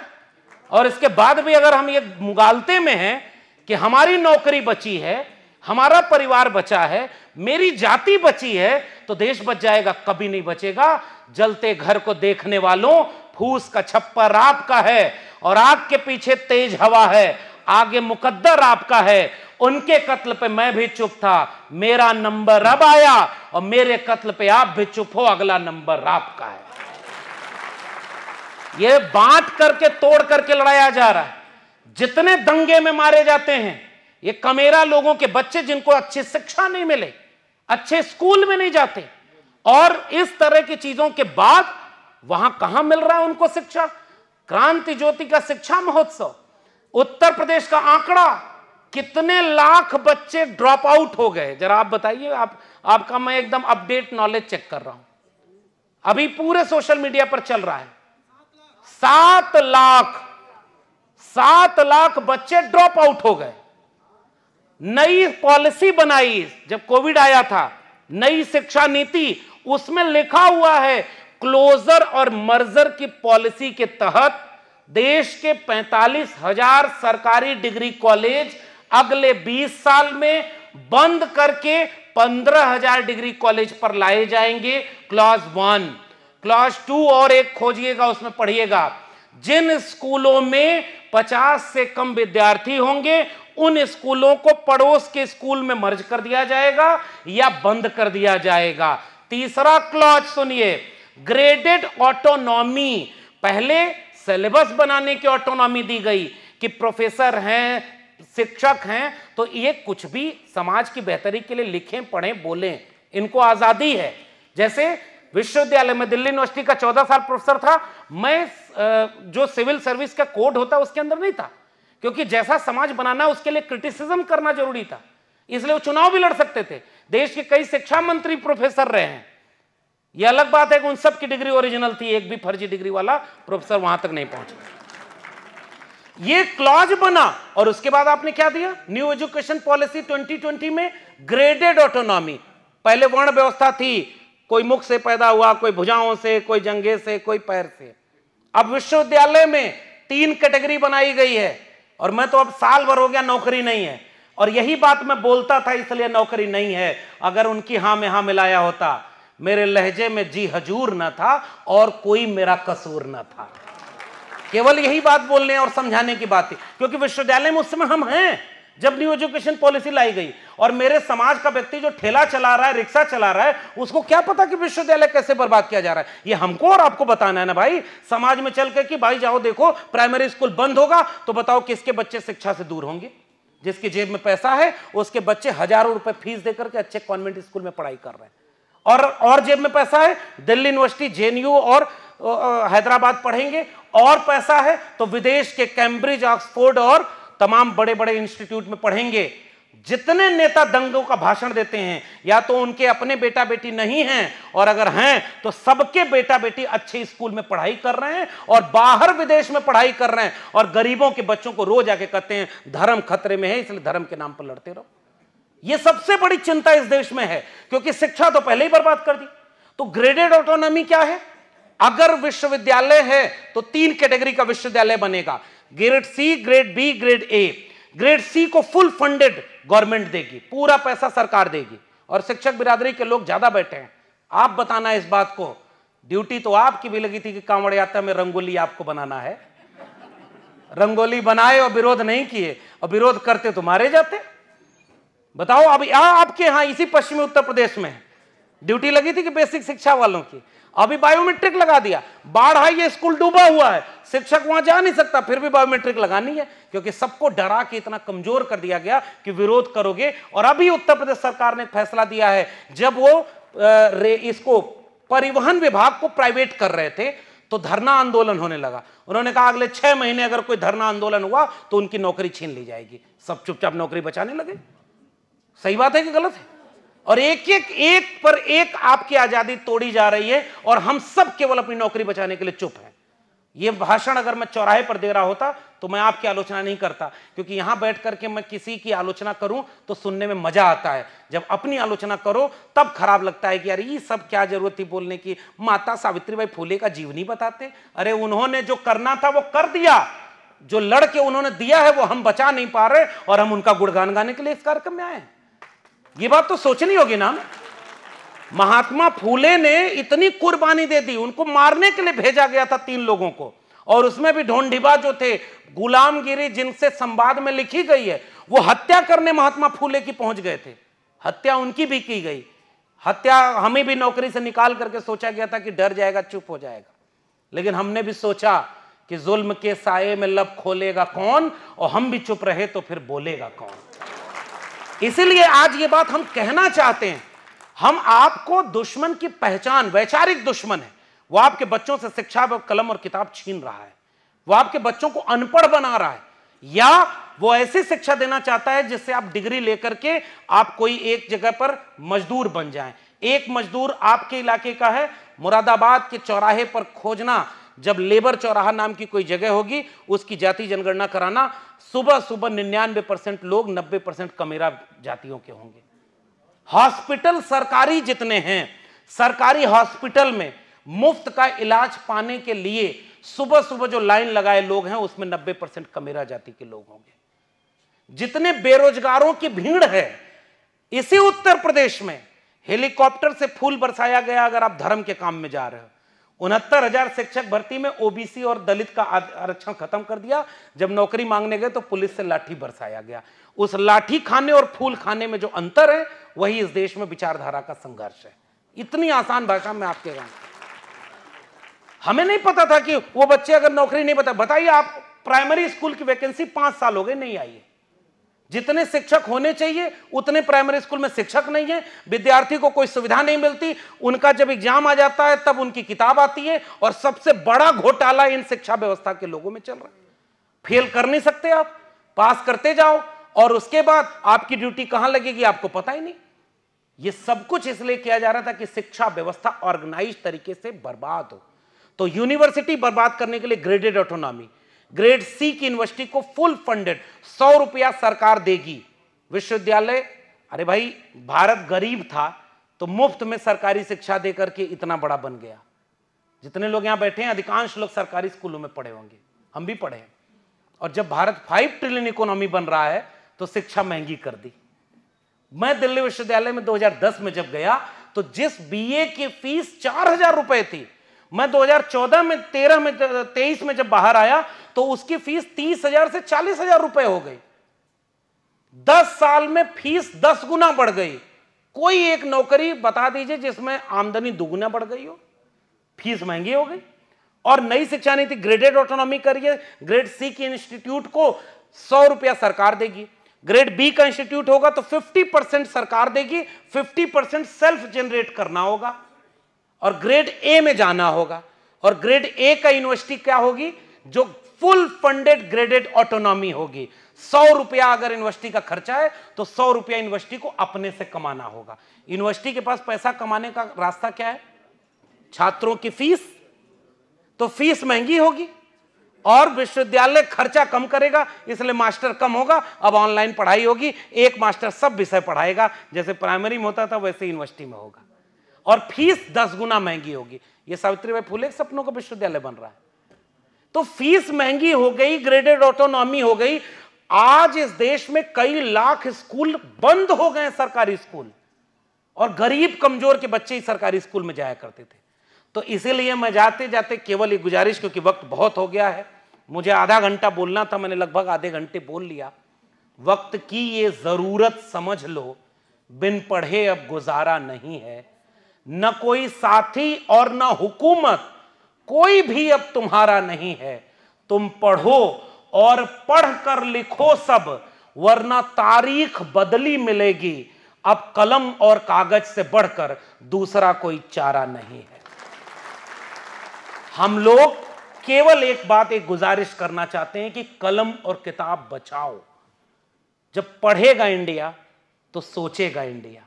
और इसके बाद भी अगर हम ये मुगालते में हैं कि हमारी नौकरी बची है, हमारा परिवार बचा है, मेरी जाति बची है, तो देश बच जाएगा? कभी नहीं बचेगा। जलते घर को देखने वालों, फूस का छप्पर आपका है और आग के पीछे तेज हवा है, आगे मुकद्दर आपका है। उनके कत्ल पे मैं भी चुप था, मेरा नंबर अब आया, और मेरे कत्ल पे आप भी चुप हो, अगला नंबर आपका है। यह बांट करके तोड़ करके लड़ाया जा रहा है। जितने दंगे में मारे जाते हैं ये कमेरा लोगों के बच्चे, जिनको अच्छी शिक्षा नहीं मिले, अच्छे स्कूल में नहीं जाते, और इस तरह की चीजों के बाद वहां कहां मिल रहा है उनको शिक्षा? क्रांति ज्योति का शिक्षा महोत्सव, उत्तर प्रदेश का आंकड़ा, कितने लाख बच्चे ड्रॉप आउट हो गए? जरा आप बताइए। आपका मैं एकदम अपडेट नॉलेज चेक कर रहा हूं, अभी पूरे सोशल मीडिया पर चल रहा है। 7 लाख बच्चे ड्रॉप आउट हो गए। नई पॉलिसी बनाई जब कोविड आया था, नई शिक्षा नीति, उसमें लिखा हुआ है क्लोजर और मर्जर की पॉलिसी के तहत देश के 45,000 सरकारी डिग्री कॉलेज अगले 20 साल में बंद करके 15,000 डिग्री कॉलेज पर लाए जाएंगे। क्लॉज 1, क्लॉज 2 और एक खोजिएगा, उसमें पढ़िएगा। जिन स्कूलों में 50 से कम विद्यार्थी होंगे उन स्कूलों को पड़ोस के स्कूल में मर्ज कर दिया जाएगा या बंद कर दिया जाएगा। तीसरा क्लॉज सुनिए, ग्रेडेड ऑटोनॉमी। पहले सिलेबस बनाने की ऑटोनॉमी दी गई कि प्रोफेसर हैं, शिक्षक हैं, तो ये कुछ भी समाज की बेहतरी के लिए लिखें, पढ़ें, बोलें, इनको आजादी है। जैसे विश्वविद्यालय में दिल्ली यूनिवर्सिटी का 14 साल प्रोफेसर था, मैं जो सिविल सर्विस का कोड होता है उसके अंदर नहीं था, क्योंकि जैसा समाज बनाना उसके लिए क्रिटिसिज्म करना जरूरी था, इसलिए वो चुनाव भी लड़ सकते थे। देश के कई शिक्षा मंत्री प्रोफेसर रहे हैं। यह अलग बात है कि उन सब की डिग्री ओरिजिनल थी, एक भी फर्जी डिग्री वाला प्रोफेसर वहां तक नहीं पहुंचा। ये क्लॉज बना, और उसके बाद आपने क्या दिया? न्यू एजुकेशन पॉलिसी 2020 में ग्रेडेड ऑटोनॉमी। पहले वर्ण व्यवस्था थी, कोई मुख से पैदा हुआ, कोई भुजाओं से, कोई जंघे से, कोई पैर से। अब विश्वविद्यालय में 3 कैटेगरी बनाई गई है, और मैं तो अब साल भर हो गया नौकरी नहीं है, और यही बात मैं बोलता था इसलिए नौकरी नहीं है। अगर उनकी हां में हां मिलाया होता, मेरे लहजे में जी हजूर न था और कोई मेरा कसूर न था। केवल यही बात बोलने और समझाने की बात थी, क्योंकि विश्वविद्यालय में उस समय हम हैं, जब न्यू एजुकेशन पॉलिसी लाई गई। और मेरे समाज का व्यक्ति जो ठेला चला रहा है, रिक्शा चला रहा है, उसको क्या पता कि विश्वविद्यालय कैसे बर्बाद किया जा रहा है। ये हमको और आपको बताना है ना भाई, समाज में चल के कि भाई जाओ देखो प्राइमरी स्कूल बंद होगा तो बताओ किसके बच्चे शिक्षा से दूर होंगे। जिसके जेब में पैसा है उसके बच्चे हजारों रुपए फीस देकर के अच्छे कॉन्वेंट स्कूल में पढ़ाई कर रहे हैं, और जेब में पैसा है दिल्ली यूनिवर्सिटी, जेएनयू और हैदराबाद पढ़ेंगे, और पैसा है तो विदेश के कैम्ब्रिज, ऑक्सफोर्ड और तमाम बड़े बड़े इंस्टीट्यूट में पढ़ेंगे। जितने नेता दंगों का भाषण देते हैं या तो उनके अपने बेटा बेटी नहीं हैं, और अगर हैं तो सबके बेटा बेटी अच्छे स्कूल में पढ़ाई कर रहे हैं और बाहर विदेश में पढ़ाई कर रहे हैं, और गरीबों के बच्चों को रोज आके कहते हैं धर्म खतरे में है इसलिए धर्म के नाम पर लड़ते रहो। यह सबसे बड़ी चिंता इस देश में है, क्योंकि शिक्षा तो पहले ही बर्बाद कर दी। तो ग्रेडेड ऑटोनॉमी क्या है? अगर विश्वविद्यालय है तो 3 कैटेगरी का विश्वविद्यालय बनेगा, grade C, grade B, grade A. Grade C को फुल फंडेड गवर्नमेंट देगी, पूरा पैसा सरकार देगी, और शिक्षक बिरादरी के लोग ज्यादा बैठे हैं। आप बताना इस बात को, ड्यूटी तो आपकी भी लगी थी कि कांवड़ यात्रा में रंगोली आपको बनाना है, रंगोली बनाए और विरोध नहीं किए, और विरोध करते तो मारे जाते। बताओ, अब आपके यहां इसी पश्चिमी उत्तर प्रदेश में ड्यूटी लगी थी कि बेसिक शिक्षा वालों की, अभी बायोमेट्रिक लगा दिया। बाढ़ आई, ये स्कूल डूबा हुआ है, शिक्षक वहां जा नहीं सकता, फिर भी बायोमेट्रिक लगानी है, क्योंकि सबको डरा के इतना कमजोर कर दिया गया कि विरोध करोगे। और अभी उत्तर प्रदेश सरकार ने फैसला दिया है, जब वो इसको परिवहन विभाग को प्राइवेट कर रहे थे तो धरना आंदोलन होने लगा। उन्होंने कहा अगले 6 महीने अगर कोई धरना आंदोलन हुआ तो उनकी नौकरी छीन ली जाएगी। सब चुपचाप नौकरी बचाने लगे। सही बात है कि गलत है? और एक पर एक आपकी आजादी तोड़ी जा रही है, और हम सब केवल अपनी नौकरी बचाने के लिए चुप हैं। यह भाषण अगर मैं चौराहे पर दे रहा होता तो मैं आपकी आलोचना नहीं करता, क्योंकि यहां बैठ करके मैं किसी की आलोचना करूं तो सुनने में मजा आता है, जब अपनी आलोचना करो तब खराब लगता है कि यार ये सब क्या जरूरत थी बोलने की। माता सावित्रीबाई फुले का जीवनी बताते, अरे उन्होंने जो करना था वो कर दिया, जो लड़के उन्होंने दिया है वो हम बचा नहीं पा रहे, और हम उनका गुणगान गाने के लिए इस कार्यक्रम में आए। ये बात तो सोचनी होगी ना। महात्मा फूले ने इतनी कुर्बानी दे दी, उनको मारने के लिए भेजा गया था 3 लोगों को, और उसमें भी ढोंढिबा जो थे, गुलामगिरी जिनसे संवाद में लिखी गई है, वो हत्या करने महात्मा फूले की पहुंच गए थे। हत्या उनकी भी की गई, हत्या हमें भी नौकरी से निकाल करके सोचा गया था कि डर जाएगा, चुप हो जाएगा, लेकिन हमने भी सोचा कि जुल्म के साये में लब खोलेगा कौन, और हम भी चुप रहे तो फिर बोलेगा कौन। इसीलिए आज ये बात हम कहना चाहते हैं, हम आपको दुश्मन की पहचान, वैचारिक दुश्मन है, वो आपके बच्चों से शिक्षा, कलम और किताब छीन रहा है, वो आपके बच्चों को अनपढ़ बना रहा है, या वो ऐसी शिक्षा देना चाहता है जिससे आप डिग्री लेकर के आप कोई एक जगह पर मजदूर बन जाएं। एक मजदूर आपके इलाके का है, मुरादाबाद के चौराहे पर खोजना, जब लेबर चौराहा नाम की कोई जगह होगी उसकी जाति जनगणना कराना, सुबह सुबह 99% लोग 90% कमेरा जातियों के होंगे। हॉस्पिटल सरकारी जितने हैं, सरकारी हॉस्पिटल में मुफ्त का इलाज पाने के लिए सुबह सुबह जो लाइन लगाए लोग हैं उसमें 90% कमेरा जाति के लोग होंगे। जितने बेरोजगारों की भीड़ है, इसी उत्तर प्रदेश में हेलीकॉप्टर से फूल बरसाया गया। अगर आप धर्म के काम में जा रहे हो, 69,000 शिक्षक भर्ती में ओबीसी और दलित का आरक्षण खत्म कर दिया। जब नौकरी मांगने गए तो पुलिस से लाठी बरसाया गया। उस लाठी खाने और फूल खाने में जो अंतर है वही इस देश में विचारधारा का संघर्ष है। इतनी आसान भाषा में आपके गांव, हमें नहीं पता था कि वो बच्चे अगर नौकरी नहीं बताइए आप, प्राइमरी स्कूल की वैकेंसी 5 साल हो गए नहीं आई है। जितने शिक्षक होने चाहिए उतने प्राइमरी स्कूल में शिक्षक नहीं है, विद्यार्थी को कोई सुविधा नहीं मिलती। उनका जब एग्जाम आ जाता है तब उनकी किताब आती है, और सबसे बड़ा घोटाला इन शिक्षा व्यवस्था के लोगों में चल रहा है। फेल कर नहीं सकते आप, पास करते जाओ, और उसके बाद आपकी ड्यूटी कहां लगेगी आपको पता ही नहीं। यह सब कुछ इसलिए किया जा रहा था कि शिक्षा व्यवस्था ऑर्गेनाइज तरीके से बर्बाद हो। तो यूनिवर्सिटी बर्बाद करने के लिए ग्रेडेड ऑटोनॉमी, ग्रेड सी की यूनिवर्सिटी को फुल फंडेड 100 रुपया सरकार देगी। विश्वविद्यालय, अरे भाई भारत गरीब था तो मुफ्त में सरकारी शिक्षा देकर के इतना बड़ा बन गया। जितने लोग यहां बैठे हैं अधिकांश लोग सरकारी स्कूलों में पढ़े होंगे, हम भी पढ़े हैं। और जब भारत 5 ट्रिलियन इकोनॉमी बन रहा है तो शिक्षा महंगी कर दी। मैं दिल्ली विश्वविद्यालय में 2010 में जब गया तो जिस बीए की फीस 4,000 रुपए थी, मैं 2014 में 13 में 23 में जब बाहर आया तो उसकी फीस 30,000 से 40,000 रुपए हो गई। 10 साल में फीस 10 गुना बढ़ गई। कोई एक नौकरी बता दीजिए जिसमें आमदनी दुगुना बढ़ गई हो, फीस महंगी हो गई। और नई शिक्षा नीति ग्रेडेड ऑटोनॉमी करिए, ग्रेड सी के इंस्टीट्यूट को 100 रुपया सरकार देगी, ग्रेड बी का इंस्टीट्यूट होगा तो 50% सरकार देगी, 50% सेल्फ जनरेट करना होगा और ग्रेड ए में जाना होगा। और ग्रेड ए का यूनिवर्सिटी क्या होगी, जो फुल फंडेड ग्रेडेड ऑटोनॉमी होगी। 100 रुपया अगर यूनिवर्सिटी का खर्चा है तो 100 रुपया यूनिवर्सिटी को अपने से कमाना होगा। यूनिवर्सिटी के पास पैसा कमाने का रास्ता क्या है, छात्रों की फीस, तो फीस महंगी होगी और विश्वविद्यालय खर्चा कम करेगा, इसलिए मास्टर कम होगा। अब ऑनलाइन पढ़ाई होगी, एक मास्टर सब विषय पढ़ाएगा, जैसे प्राइमरी में होता था वैसे यूनिवर्सिटी में होगा, और फीस 10 गुना महंगी होगी। ये सावित्रीबाई फुले के सपनों का विश्वविद्यालय बन रहा है। तो फीस महंगी हो गई, ग्रेडेड ऑटोनॉमी हो गई। आज इस देश में कई लाख स्कूल बंद हो गए, सरकारी स्कूल, और गरीब कमजोर के बच्चे ही सरकारी स्कूल में जाया करते थे। तो इसीलिए मैं जाते जाते केवल एक गुजारिश, क्योंकि वक्त बहुत हो गया है, मुझे आधा घंटा बोलना था, मैंने लगभग आधे घंटे बोल लिया। वक्त की ये जरूरत समझ लो, बिन पढ़े अब गुजारा नहीं है, न कोई साथी और न हुकूमत, कोई भी अब तुम्हारा नहीं है। तुम पढ़ो और पढ़कर लिखो सब, वरना तारीख बदली मिलेगी। अब कलम और कागज से बढ़कर दूसरा कोई चारा नहीं है। हम लोग केवल एक बात, एक गुजारिश करना चाहते हैं कि कलम और किताब बचाओ। जब पढ़ेगा इंडिया तो सोचेगा इंडिया,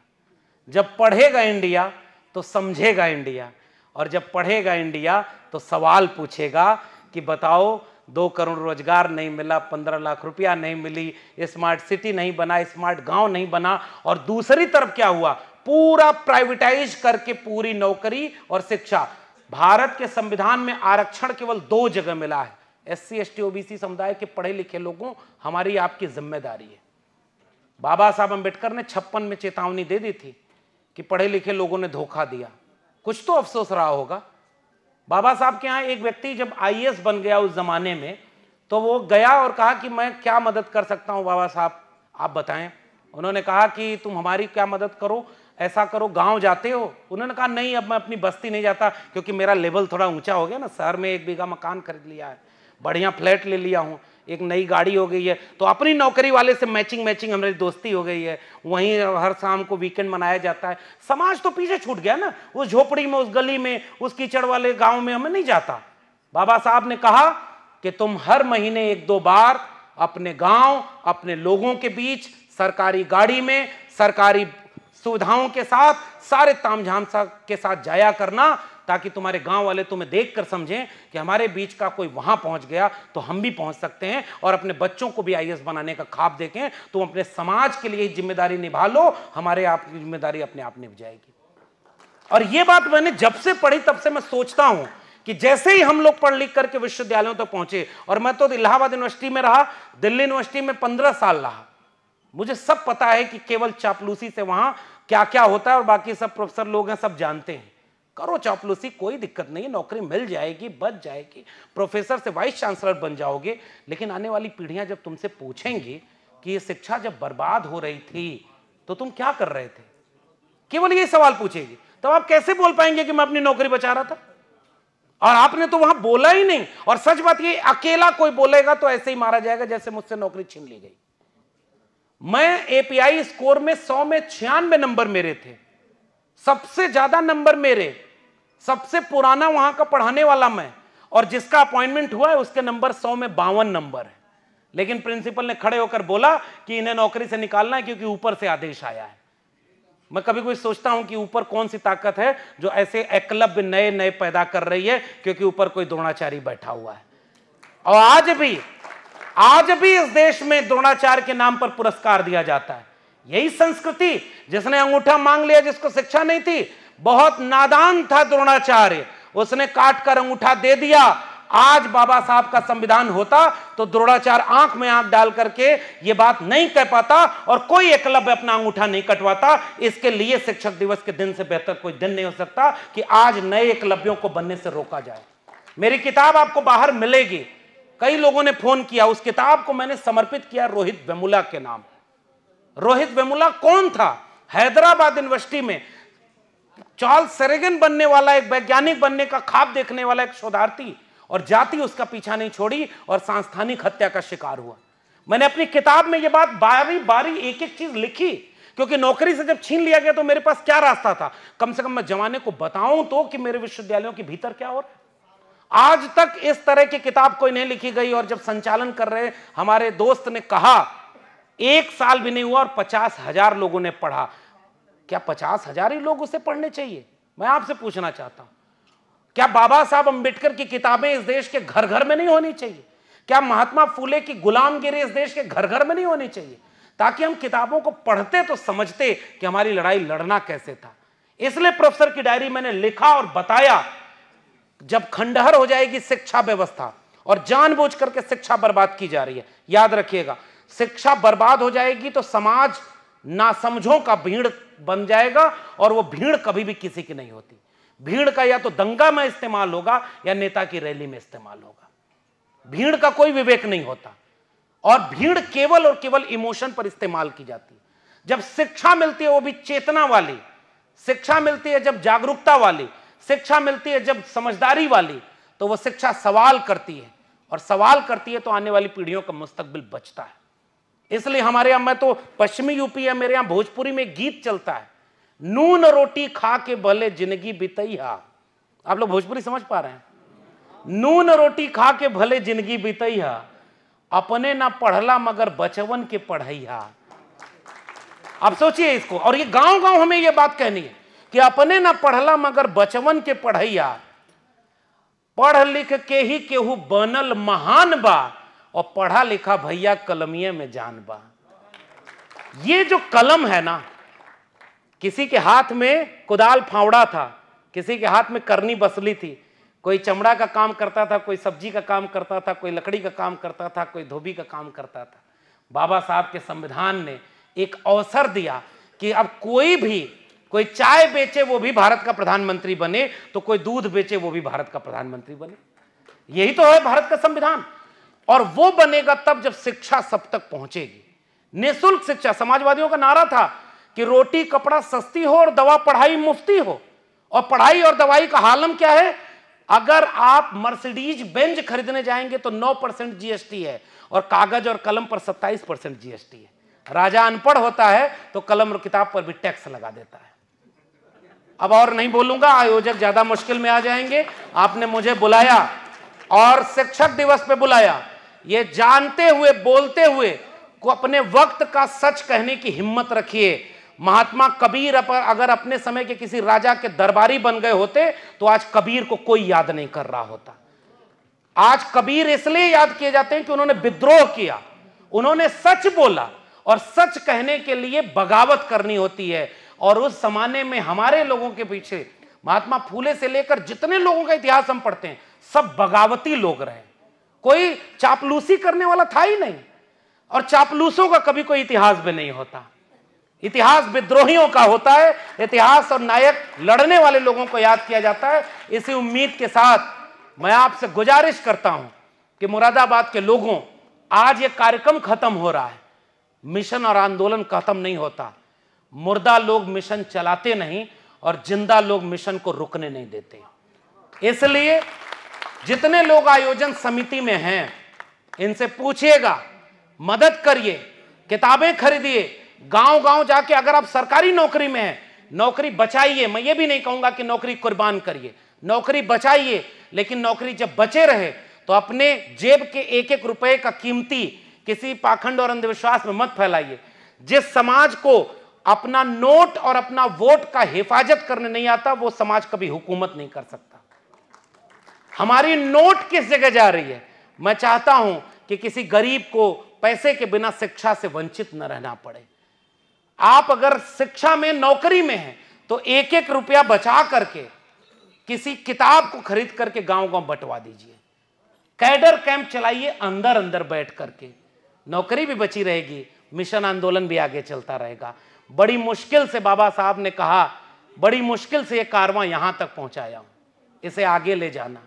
जब पढ़ेगा इंडिया तो समझेगा इंडिया, और जब पढ़ेगा इंडिया तो सवाल पूछेगा कि बताओ 2 करोड़ रोजगार नहीं मिला, 15 लाख रुपया नहीं मिली, स्मार्ट सिटी नहीं बना, स्मार्ट गांव नहीं बना, और दूसरी तरफ क्या हुआ, पूरा प्राइवेटाइज करके पूरी नौकरी और शिक्षा। भारत के संविधान में आरक्षण केवल 2 जगह मिला है। SC ST OBC समुदाय के पढ़े लिखे लोगों, हमारी आपकी जिम्मेदारी है। बाबा साहब अंबेडकर ने 56 में चेतावनी दे दी थी कि पढ़े लिखे लोगों ने धोखा दिया, कुछ तो अफसोस रहा होगा। बाबा साहब के यहाँ एक व्यक्ति जब IAS बन गया उस जमाने में, तो वो गया और कहा कि मैं क्या मदद कर सकता हूँ बाबा साहब, आप बताएं। उन्होंने कहा कि तुम हमारी क्या मदद करो, ऐसा करो, गांव जाते हो? उन्होंने कहा नहीं, अब मैं अपनी बस्ती नहीं जाता, क्योंकि मेरा लेवल थोड़ा ऊंचा हो गया ना, शहर में 1 बीघा मकान खरीद लिया है, बढ़िया फ्लैट ले लिया हूँ, एक नई गाड़ी हो गई है, तो अपनी नौकरी वाले से मैचिंग हमारी दोस्ती हो गई है, वहीं हर शाम को वीकेंड मनाया जाता है। समाज तो पीछे छूट गया ना, उस झोपड़ी में, उस गली में, उस कीचड़ वाले गांव में हमें नहीं जाता। बाबा साहब ने कहा कि तुम हर महीने 1-2 बार अपने गांव, अपने लोगों के बीच सरकारी गाड़ी में, सरकारी सुविधाओं के साथ, सारे तामझाम के साथ जाया करना, ताकि तुम्हारे गांव वाले तुम्हें देखकर समझें कि हमारे बीच का कोई वहां पहुंच गया तो हम भी पहुंच सकते हैं, और अपने बच्चों को भी IAS बनाने का ख्वाब देखें। तुम अपने समाज के लिए जिम्मेदारी निभा लो, हमारे आप की जिम्मेदारी अपने आप निभ जाएगी। और ये बात मैंने जब से पढ़ी तब से मैं सोचता हूं कि जैसे ही हम लोग पढ़ लिख करके विश्वविद्यालयों तक पहुंचे, और मैं तो इलाहाबाद यूनिवर्सिटी में रहा, दिल्ली यूनिवर्सिटी में 15 साल रहा, मुझे सब पता है कि केवल चापलूसी से वहां क्या क्या होता है, और बाकी सब प्रोफेसर लोग हैं, सब जानते हैं। करो चापलूसी, कोई दिक्कत नहीं, नौकरी मिल जाएगी, बच जाएगी, प्रोफेसर से वाइस चांसलर बन जाओगे। लेकिन आने वाली पीढ़ियां जब तुमसे पूछेंगी कि ये शिक्षा जब बर्बाद हो रही थी तो तुम क्या कर रहे थे, केवल ये सवाल पूछेगी, तो आप कैसे बोल पाएंगे कि मैं अपनी नौकरी बचा रहा था? और आपने तो वहां बोला ही नहीं। और सच बात ये, अकेला कोई बोलेगा तो ऐसे ही मारा जाएगा जैसे मुझसे नौकरी छीन ली गई। मैं API स्कोर में 100 में 96 नंबर मेरे थे, सबसे ज्यादा नंबर मेरे, सबसे पुराना वहां का पढ़ाने वाला मैं, और जिसका अपॉइंटमेंट हुआ है उसके नंबर 100 में 52 नंबर है। लेकिन प्रिंसिपल ने खड़े होकर बोला कि इन्हें नौकरी से निकालना है क्योंकि ऊपर से आदेश आया है। मैं कभी कोई सोचता हूं कि ऊपर कौन सी ताकत है जो ऐसे एकलव्य नए नए पैदा कर रही है, क्योंकि ऊपर कोई द्रोणाचार्य बैठा हुआ है। और आज भी इस देश में द्रोणाचार्य के नाम पर पुरस्कार दिया जाता है। यही संस्कृति, जिसने अंगूठा मांग लिया, जिसको शिक्षा नहीं थी, बहुत नादान था द्रोणाचार्य, उसने काट कर अंगूठा दे दिया। आज बाबा साहब का संविधान होता तो द्रोणाचार्य आंख में आंख डाल करके ये बात नहीं कह पाता, और कोई एकलव्य अपना अंगूठा नहीं कटवाता। इसके लिए शिक्षक दिवस के दिन से बेहतर कोई दिन नहीं हो सकता कि आज नए एकलव्यों को बनने से रोका जाए। मेरी किताब आपको बाहर मिलेगी, कई लोगों ने फोन किया, उस किताब को मैंने समर्पित किया रोहित वेमुला के नाम। रोहित वेमुला कौन था? हैदराबाद यूनिवर्सिटी में चार्ल्स सेरेगन बनने वाला, एक वैज्ञानिक बनने का ख्वाब देखने वाला एक शोधार्थी, और जाति उसका पीछा नहीं छोड़ी और सांस्थानिक हत्या का शिकार हुआ। मैंने अपनी किताब में यह बात बारी बारी एक एक चीज लिखी, क्योंकि नौकरी से जब छीन लिया गया तो मेरे पास क्या रास्ता था? कम से कम मैं जमाने को बताऊं तो कि मेरे विश्वविद्यालयों के भीतर क्या हो रहा है। आज तक इस तरह की किताब कोई नहीं लिखी गई, और जब संचालन कर रहे हमारे दोस्त ने कहा 1 साल भी नहीं हुआ और 50,000 लोगों ने पढ़ा। क्या 50,000 ही लोग उसे पढ़ने चाहिए? मैं आपसे पूछना चाहता हूं, क्या बाबा साहब अंबेडकर की किताबें इस देश के घर घर में नहीं होनी चाहिए? क्या महात्मा फूले की गुलामगिरी इस देश के घर घर में नहीं होनी चाहिए? ताकि हम किताबों को पढ़ते तो समझते कि हमारी लड़ाई लड़ना कैसे था। इसलिए प्रोफेसर की डायरी मैंने लिखा और बताया, जब खंडहर हो जाएगी शिक्षा व्यवस्था और जानबूझ करके शिक्षा बर्बाद की जा रही है, याद रखिएगा, शिक्षा बर्बाद हो जाएगी तो समाज नासमझों का भीड़ बन जाएगा, और वो भीड़ कभी भी किसी की नहीं होती। भीड़ का या तो दंगा में इस्तेमाल होगा या नेता की रैली में इस्तेमाल होगा। भीड़ का कोई विवेक नहीं होता, और भीड़ केवल और केवल इमोशन पर इस्तेमाल की जाती है। जब शिक्षा मिलती है, वो भी चेतना वाली शिक्षा मिलती है, जब जागरूकता वाली शिक्षा मिलती है, जब समझदारी वाली, तो वो शिक्षा सवाल करती है, और सवाल करती है तो आने वाली पीढ़ियों का मुस्तकबिल बचता है। इसलिए हमारे यहां, मैं तो पश्चिमी यूपी है, मेरे यहां भोजपुरी में गीत चलता है, नून रोटी खा के भले जिंदगी बितैया। आप लोग भोजपुरी समझ पा रहे हैं? नून रोटी खा के भले जिंदगी बितैया, अपने ना पढ़ला मगर बचवन के पढ़ैया। आप सोचिए इसको, और ये गांव गांव हमें ये बात कहनी है कि अपने ना पढ़ला मगर बचवन के पढ़ैया, पढ़ लिख के ही केहू बनल महान बा, और पढ़ा लिखा भैया कलमिये में जान बा। ये जो कलम है ना, किसी के हाथ में कुदाल फावड़ा था, किसी के हाथ में करनी बसली थी, कोई चमड़ा का काम करता था, कोई सब्जी का काम करता था, कोई लकड़ी का काम करता था, कोई धोबी का काम करता था। बाबा साहब के संविधान ने एक अवसर दिया कि अब कोई चाय बेचे वो भी भारत का प्रधानमंत्री बने, तो कोई दूध बेचे वो भी भारत का प्रधानमंत्री बने। यही तो है भारत का संविधान। और वो बनेगा तब जब शिक्षा सब तक पहुंचेगी, निःशुल्क शिक्षा। समाजवादियों का नारा था कि रोटी कपड़ा सस्ती हो और दवा पढ़ाई मुफ्ती हो। और पढ़ाई और दवाई का हालम क्या है? अगर आप मर्सिडीज बेंज खरीदने जाएंगे तो 9% जीएसटी है, और कागज और कलम पर 27% जीएसटी है। राजा अनपढ़ होता है तो कलम और किताब पर भी टैक्स लगा देता है। अब और नहीं बोलूंगा, आयोजक ज्यादा मुश्किल में आ जाएंगे। आपने मुझे बुलाया और शिक्षक दिवस पे बुलाया, ये जानते हुए, बोलते हुए को अपने वक्त का सच कहने की हिम्मत रखिए। महात्मा कबीर अगर अपने समय के किसी राजा के दरबारी बन गए होते तो आज कबीर को कोई याद नहीं कर रहा होता। आज कबीर इसलिए याद किए जाते हैं कि उन्होंने विद्रोह किया, उन्होंने सच बोला, और सच कहने के लिए बगावत करनी होती है। और उस जमाने में हमारे लोगों के पीछे महात्मा फूले से लेकर जितने लोगों का इतिहास हम पढ़ते हैं, सब बगावती लोग रहे। कोई चापलूसी करने वाला था ही नहीं, और चापलूसों का कभी कोई इतिहास भी नहीं होता। इतिहास विद्रोहियों का होता है। इतिहास और नायक लड़ने वाले लोगों को याद किया जाता है। इसी उम्मीद के साथ मैं आपसे गुजारिश करता हूं कि मुरादाबाद के लोगों, आज ये कार्यक्रम खत्म हो रहा है, मिशन और आंदोलन खत्म नहीं होता। मुर्दा लोग मिशन चलाते नहीं, और जिंदा लोग मिशन को रुकने नहीं देते। इसलिए जितने लोग आयोजन समिति में हैं, इनसे पूछिएगा, मदद करिए, किताबें खरीदिए, गांव गांव जाके, अगर आप सरकारी नौकरी में हैं, नौकरी बचाइए। मैं ये भी नहीं कहूंगा कि नौकरी कुर्बान करिए, नौकरी बचाइए, लेकिन नौकरी जब बचे रहे तो अपने जेब के एक एक रुपए का कीमती किसी पाखंड और अंधविश्वास में मत फैलाइए। जिस समाज को अपना नोट और अपना वोट का हिफाजत करने नहीं आता, वो समाज कभी हुकूमत नहीं कर सकता। हमारी नोट किस जगह जा रही है? मैं चाहता हूं कि किसी गरीब को पैसे के बिना शिक्षा से वंचित न रहना पड़े। आप अगर शिक्षा में, नौकरी में हैं, तो एक एक रुपया बचा करके किसी किताब को खरीद करके गांव गांव बंटवा दीजिए। कैडर कैंप चलाइए अंदर अंदर बैठ करके, नौकरी भी बची रहेगी, मिशन आंदोलन भी आगे चलता रहेगा। बड़ी मुश्किल से बाबा साहब ने कहा, बड़ी मुश्किल से ये कारवां यहां तक पहुंचाया हूं, इसे आगे ले जाना,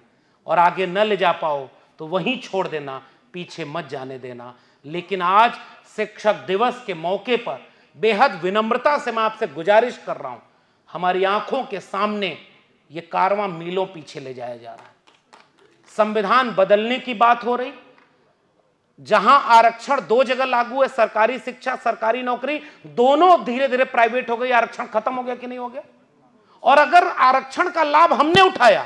और आगे न ले जा पाओ तो वहीं छोड़ देना, पीछे मत जाने देना। लेकिन आज शिक्षक दिवस के मौके पर बेहद विनम्रता से मैं आपसे गुजारिश कर रहा हूं, हमारी आंखों के सामने ये कारवां मीलों पीछे ले जाया जा रहा है। संविधान बदलने की बात हो रही, जहां आरक्षण 2 जगह लागू है, सरकारी शिक्षा, सरकारी नौकरी, दोनों धीरे धीरे प्राइवेट हो गई। आरक्षण खत्म हो गया कि नहीं हो गया? और अगर आरक्षण का लाभ हमने उठाया,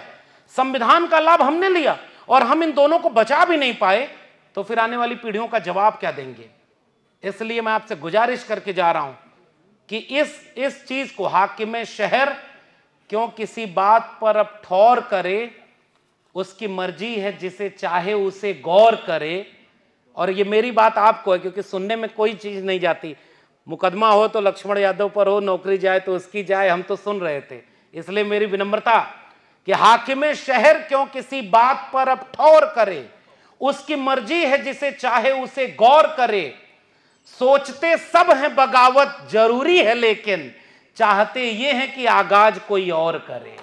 संविधान का लाभ हमने लिया और हम इन दोनों को बचा भी नहीं पाए, तो फिर आने वाली पीढ़ियों का जवाब क्या देंगे? इसलिए मैं आपसे गुजारिश करके जा रहा हूं कि इस चीज को हाकिम शहर क्यों किसी बात पर अब ठौर करे, उसकी मर्जी है, जिसे चाहे उसे गौर करे। और ये मेरी बात आपको है, क्योंकि सुनने में कोई चीज नहीं जाती। मुकदमा हो तो लक्ष्मण यादव पर हो, नौकरी जाए तो उसकी जाए, हम तो सुन रहे थे। इसलिए मेरी विनम्रता कि हाकिम शहर क्यों किसी बात पर अब ठौर करे, उसकी मर्जी है, जिसे चाहे उसे गौर करे। सोचते सब हैं बगावत जरूरी है, लेकिन चाहते ये हैं कि आगाज कोई और करे।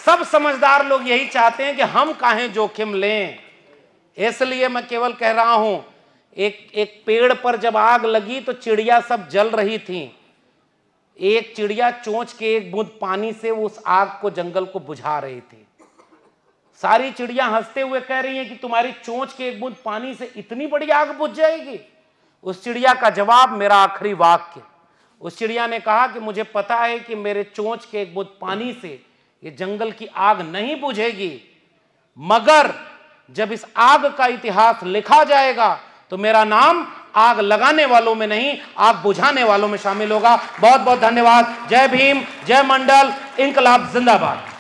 सब समझदार लोग यही चाहते हैं कि हम काहे जोखिम लें। इसलिए मैं केवल कह रहा हूं, एक पेड़ पर जब आग लगी तो चिड़िया सब जल रही थी। एक चिड़िया चोंच के एक बूंद पानी से उस आग को, जंगल को बुझा रही थी। सारी चिड़िया हंसते हुए कह रही हैं कि तुम्हारी चोंच के एक बूंद पानी से इतनी बड़ी आग बुझ जाएगी। उस चिड़िया का जवाब, मेरा आखिरी वाक्य, उस चिड़िया ने कहा कि मुझे पता है कि मेरे चोंच के एक बूंद पानी से ये जंगल की आग नहीं बुझेगी, मगर जब इस आग का इतिहास लिखा जाएगा तो मेरा नाम आग लगाने वालों में नहीं, आग बुझाने वालों में शामिल होगा। बहुत बहुत धन्यवाद। जय भीम, जय मंडल, इंकलाब जिंदाबाद।